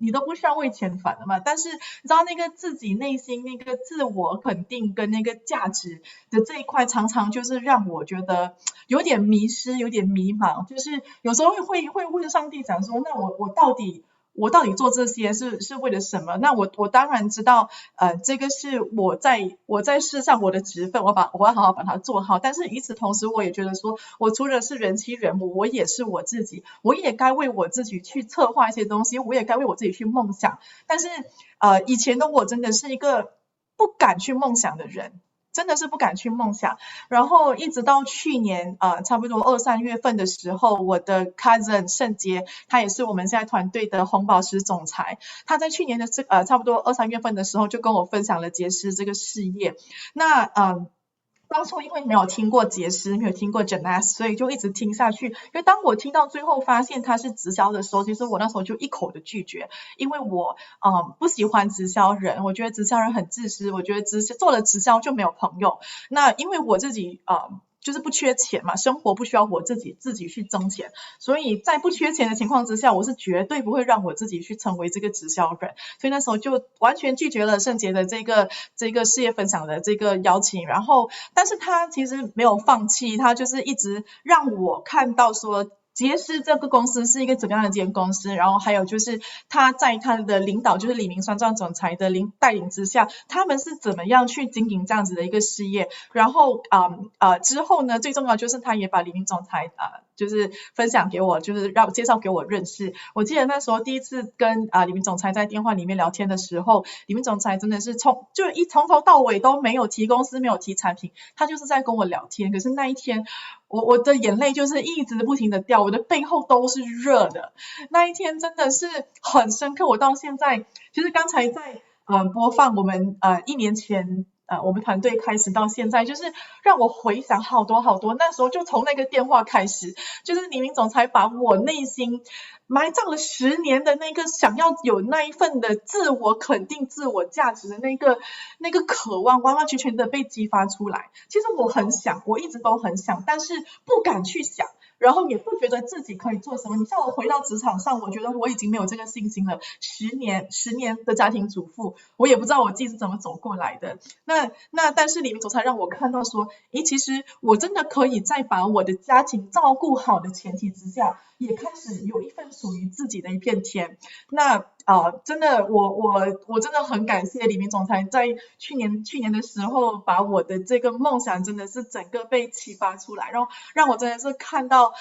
你都不需要为钱烦的嘛。但是你知道那个自己内心那个自我肯定跟那个价值的这一块，常常就是让我觉得有点迷失，有点迷茫，就是有时候会问上帝讲说，那我到底做这些是为了什么？那我当然知道这个是我在世上我的职分，我要好好把它做好，但是与此同时我也觉得说，我除了是人妻人母，我也是我自己，我也该为我自己去策划一些东西，我也该为我自己去梦想。但是以前的我真的是一个不敢去梦想的人，真的是不敢去梦想。然后一直到去年差不多2、3月份的时候，我的 cousin 圣杰，他也是我们现在团队的红宝石总裁，他在去年的差不多2、3月份的时候就跟我分享了节师这个事业。那当初因为没有听过节师，没有听过 Janice， 所以就一直听下去。因为当我听到最后发现他是直销的时候，其实我那时候就一口的拒绝，因为我不喜欢直销人，我觉得直销人很自私，我觉得做了直销就没有朋友。那因为我自己就是不缺钱嘛，生活不需要我自己去挣钱，所以在不缺钱的情况之下，我是绝对不会让我自己去成为这个直销人，所以那时候就完全拒绝了圣杰的这个事业分享的这个邀请。然后但是他其实没有放弃，他就是一直让我看到说杰师这个公司是一个怎么样的一间公司，然后还有就是他在他的领导就是李明双钻总裁的带领之下，他们是怎么样去经营这样子的一个事业。然后之后呢，最重要就是他也把李明总裁就是分享给我，就是让介绍给我认识。我记得那时候第一次跟李明总裁在电话里面聊天的时候，李明总裁真的是从头到尾都没有提公司，没有提产品，他就是在跟我聊天。可是那一天我的眼泪就是一直不停的掉，我的背后都是热的。那一天真的是很深刻，我到现在其实刚才在播放我们1年前我们团队开始到现在，就是让我回想好多好多，那时候就从那个电话开始，就是李明总裁把我内心埋葬了10年的那个想要有那一份的自我肯定、自我价值的那个渴望，完完全全的被激发出来。其实我很想，我一直都很想，但是不敢去想，然后也不觉得自己可以做什么。你像我回到职场上，我觉得我已经没有这个信心了。10年的家庭主妇，我也不知道我自己是怎么走过来的。那但是李明总裁让我看到说，其实我真的可以在把我的家庭照顾好的前提之下，也开始有一份属于自己的一片天。那真的我真的很感谢李明总裁在去年的时候把我的这个梦想真的是整个被启发出来，然后让我真的是看到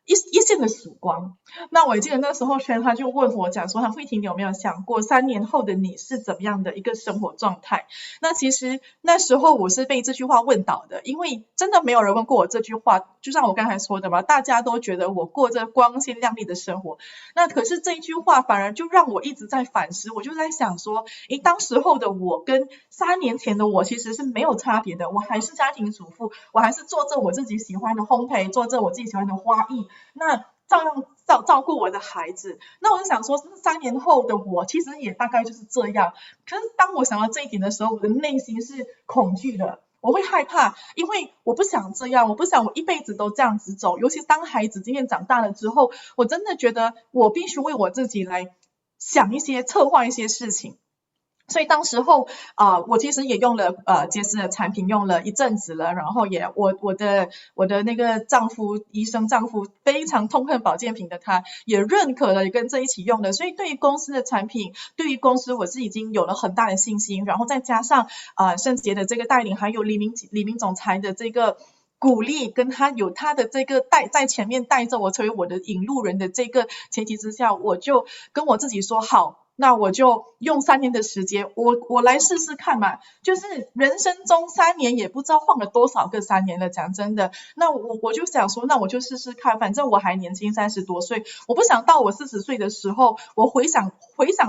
一线的曙光。那我记得那时候轩他就问我讲说，慧婷你有没有想过3年后的你是怎么样的一个生活状态？那其实那时候我是被这句话问倒的，因为真的没有人问过我这句话，就像我刚才说的嘛，大家都觉得我过着光鲜亮丽的生活。那可是这一句话反而就让我一直在反思，我就在想说当时候的我跟3年前的我其实是没有差别的，我还是家庭主妇，我还是做着我自己喜欢的烘焙，做着我自己喜欢的花艺，那照样照顾我的孩子。那我就想说3年后的我其实也大概就是这样。可是当我想到这一点的时候，我的内心是恐惧的，我会害怕，因为我不想这样，我不想我一辈子都这样子走。尤其当孩子渐渐长大了之后，我真的觉得我必须为我自己来想一些策划一些事情。所以当时候我其实也用了杰斯的产品用了一阵子了，然后也我的那个医生丈夫非常痛恨保健品的他也认可了，也跟着一起用了，所以对于公司的产品，对于公司我是已经有了很大的信心，然后再加上圣杰的这个带领，还有李明总裁的这个鼓励，跟他有他的这个在前面带着我成为我的引路人的这个前提之下，我就跟我自己说好，那我就用3年的时间，我来试试看嘛。就是人生中3年也不知道晃了多少个3年了，讲真的。那我就想说，那我就试试看，反正我还年轻，30多岁，我不想到我40岁的时候，我回想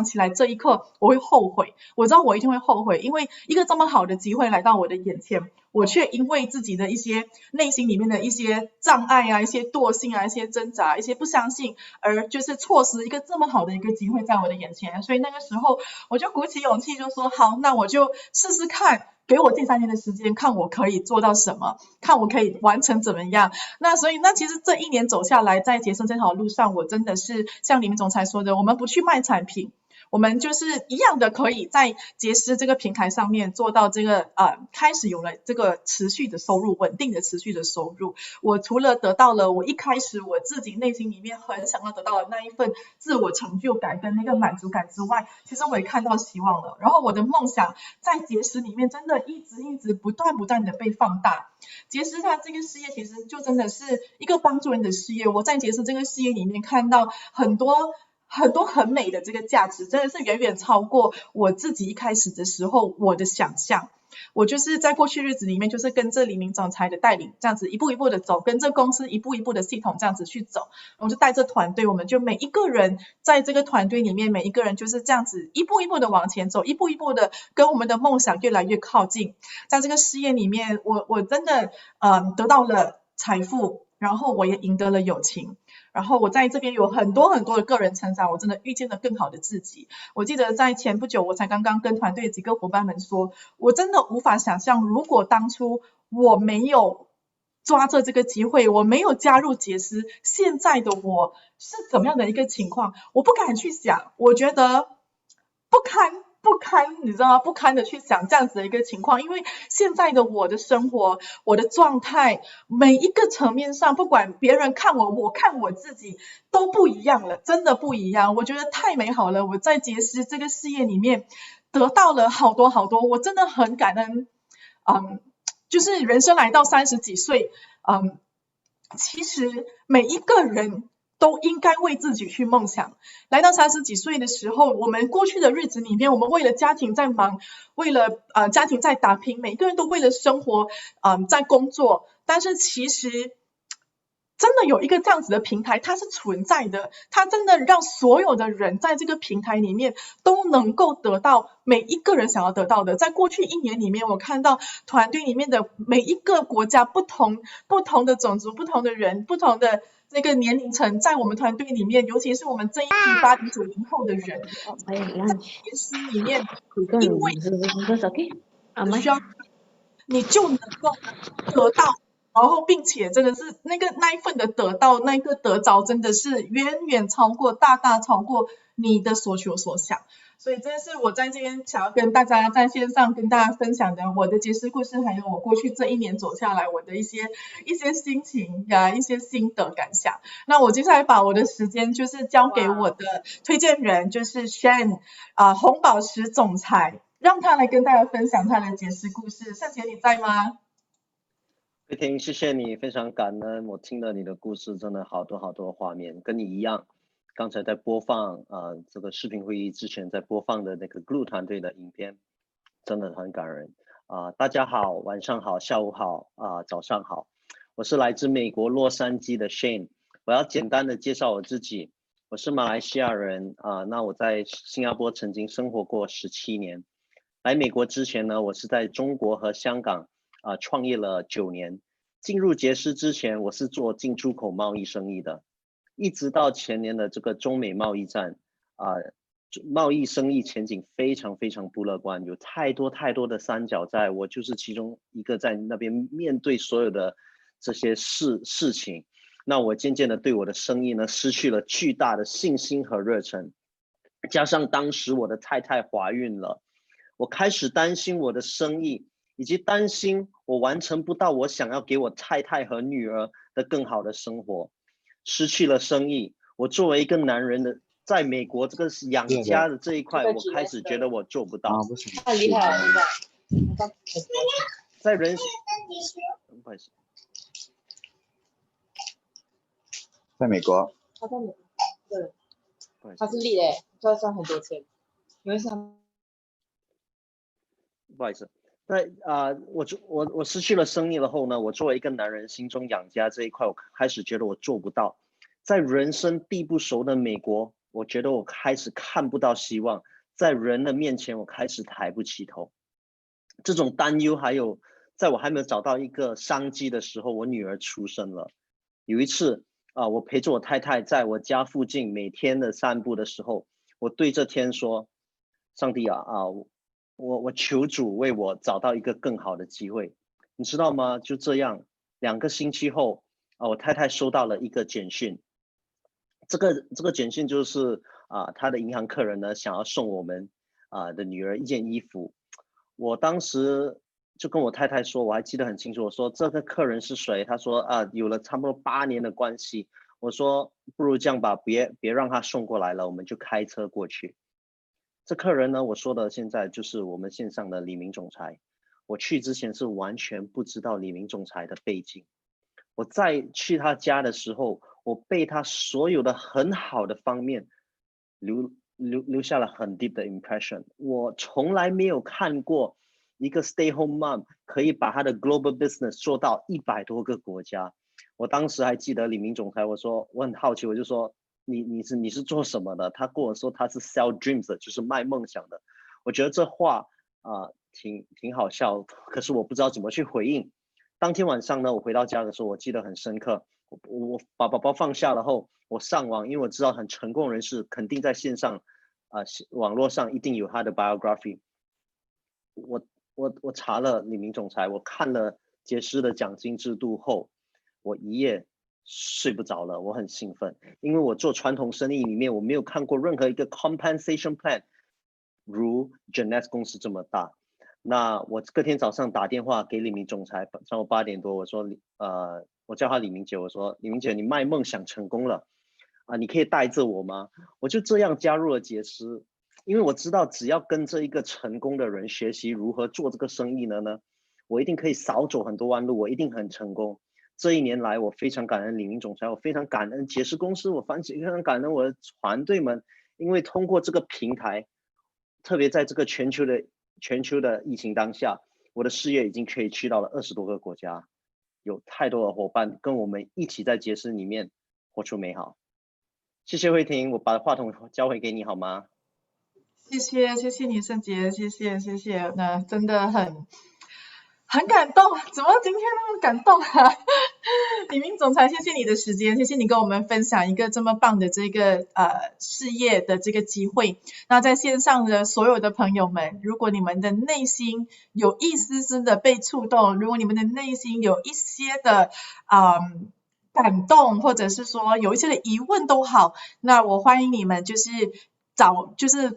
起来这一刻，我会后悔。我知道我一定会后悔，因为一个这么好的机会来到我的眼前，我却因为自己的一些内心里面的一些障碍啊，一些惰性啊，一些挣扎，一些不相信，而就是错失一个这么好的一个机会在我的眼前。所以那个时候我就鼓起勇气就说好，那我就试试看，给我这3年的时间，看我可以做到什么，看我可以完成怎么样。那所以那其实这1年走下来，在杰森这条路上，我真的是像李明总裁说的，我们不去卖产品，我们就是一样的可以在杰斯这个平台上面做到这个开始有了这个持续的收入，稳定的持续的收入。我除了得到了我一开始我自己内心里面很想要得到的那一份自我成就感跟那个满足感之外，其实我也看到希望了。然后我的梦想在杰斯里面真的一直不断的被放大。杰斯他这个事业其实就真的是一个帮助人的事业，我在杰斯这个事业里面看到很多很美的这个价值，真的是远远超过我自己一开始的时候我的想象。我就是在过去日子里面就是跟着李明总裁的带领这样子一步一步的走，跟着公司一步一步的系统这样子去走，我就带着团队，我们就每一个人在这个团队里面，每一个人就是这样子一步一步的往前走，一步一步的跟我们的梦想越来越靠近。在这个事业里面，我真的得到了财富，然后我也赢得了友情，然后我在这边有很多的个人成长，我真的遇见了更好的自己。我记得在前不久，我才刚刚跟团队几个伙伴们说，我真的无法想象，如果当初我没有抓着这个机会，我没有加入杰斯，现在的我是怎么样的一个情况，我不敢去想，我觉得不堪，你知道吗？不堪的去想这样子的一个情况，因为现在的我的生活，我的状态，每一个层面上，不管别人看我看我自己都不一样了，真的不一样。我觉得太美好了，我在杰斯这个事业里面得到了好多，我真的很感恩。就是人生来到30几岁，其实每一个人都应该为自己去梦想。来到30几岁的时候，我们过去的日子里面，我们为了家庭在忙，为了家庭在打拼，每个人都为了生活在工作。但是其实真的有一个这样子的平台，它是存在的，它真的让所有的人在这个平台里面都能够得到每一个人想要得到的。在过去1年里面，我看到团队里面的每一个国家不同的种族、不同的人、不同的这个年龄层，在我们团队里面，尤其是我们这一批80、90后的人，在杰斯里面，因为需要你就能够得到，然后并且真的是那一份的得到，那个得着真的是远远超过，大超过你的所求所想。所以这是我在这边想要跟大家在线上跟大家分享的我的杰斯故事，还有我过去这1年走下来我的一些心情呀，一些心得感想。那我接下来把我的时间就是交给我的推荐人，就是 Shane 红宝石总裁，让他来跟大家分享他的杰斯故事。圣杰你在吗？慧婷，谢谢你，非常感恩。我听了你的故事，真的好多画面，跟你一样。刚才在播放这个视频会议之前在播放的那个 Glue 团队的影片，真的很感人。大家好，晚上好，下午好，早上好，我是来自美国洛杉矶的 Shane。我要简单的介绍我自己，我是马来西亚人那我在新加坡曾经生活过17年。来美国之前呢，我是在中国和香港创业了9年。进入杰斯之前，我是做进出口贸易生意的。一直到前年的这个中美贸易战贸易生意前景非常不乐观，有太多的三角债，我就是其中一个在那边面对所有的这些事情。那我渐渐的对我的生意呢失去了巨大的信心和热忱，加上当时我的太太怀孕了，我开始担心我的生意，以及担心我完成不到我想要给我太太和女儿的更好的生活，失去了生意。我作为一个男人的，在美国这个养家的这一块，我开始觉得我做不到。太厉害了，在人，不好意思，在美国，他在美国，对，他是厉害，赚很多钱，因为是他。不好意思，在我失去了生意了后呢，我作为一个男人心中养家这一块，我开始觉得我做不到。在人生地不熟的美国，我觉得我开始看不到希望，在人的面前我开始抬不起头。这种担忧还有，在我还没有找到一个商机的时候，我女儿出生了。有一次我陪着我太太在我家附近每天的散步的时候，我对着天说：上帝我求主为我找到一个更好的机会。你知道吗？就这样2个星期后我太太收到了一个简讯。这个简讯就是他的银行客人呢想要送我们的女儿一件衣服。我当时就跟我太太说，我还记得很清楚，我说这个客人是谁？他说有了差不多8年的关系。我说不如这样吧，别让他送过来了，我们就开车过去。这客人呢，我说的现在就是我们线上的李明总裁。我去之前是完全不知道李明总裁的背景。我在去他家的时候，我被他所有的很好的方面留下了很 deep 的 impression。我从来没有看过一个 stay home mom 可以把他的 global business 做到100多个国家。我当时还记得李明总裁，我说我很好奇，我就说你是做什么的？他跟我说他是 sell dreams 的，就是卖梦想的。我觉得这话挺好笑，可是我不知道怎么去回应。当天晚上呢，我回到家的时候，我记得很深刻。我把宝宝放下了后，我上网，因为我知道很成功人士肯定在线上网络上一定有他的 biography。我查了李明总裁，我看了杰斯的奖金制度后，我一夜睡不着了。我很兴奋，因为我做传统生意里面，我没有看过任何一个 compensation plan 如 Jeunesse 公司这么大。那我隔天早上打电话给李明总裁，上午8点多，我说我叫他李明姐，我说李明姐，你卖梦想成功了你可以带着我吗？我就这样加入了杰斯。因为我知道只要跟着一个成功的人学习如何做这个生意呢，我一定可以少走很多弯路，我一定很成功。这1年来，我非常感恩李明总裁，我非常感恩杰斯公司，我非常感恩我的团队们，因为通过这个平台，特别在这个全球的疫情当下，我的事业已经可以去到了20多个国家，有太多的伙伴跟我们一起在杰斯里面活出美好。谢谢慧婷，我把话筒交回给你好吗？谢谢你圣杰，谢谢。那真的很感动，怎么今天那么感动啊？李明总裁，谢谢你的时间，谢谢你跟我们分享一个这么棒的这个事业的这个机会。那在线上的所有的朋友们，如果你们的内心有一丝丝的被触动，如果你们的内心有一些的感动，或者是说有一些的疑问都好，那我欢迎你们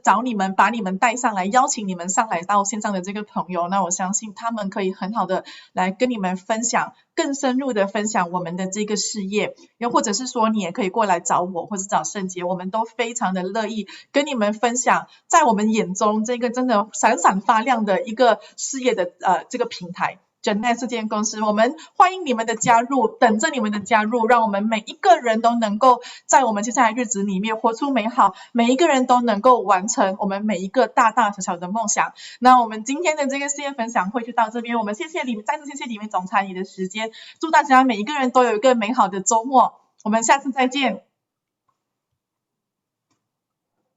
找你们，把你们带上来，邀请你们上来到线上的这个朋友，那我相信他们可以很好的来跟你们分享，更深入的分享我们的这个事业，又或者是说你也可以过来找我，或者找圣杰，我们都非常的乐意跟你们分享，在我们眼中这个真的闪闪发亮的一个事业的这个平台。Jeunesse 这间公司，我们欢迎你们的加入，等着你们的加入，让我们每一个人都能够在我们接下来日子里面活出美好，每一个人都能够完成我们每一个大大小小的梦想。那我们今天的这个事业分享会就到这边，我们再次谢谢李明总裁你的时间，祝大家每一个人都有一个美好的周末，我们下次再见。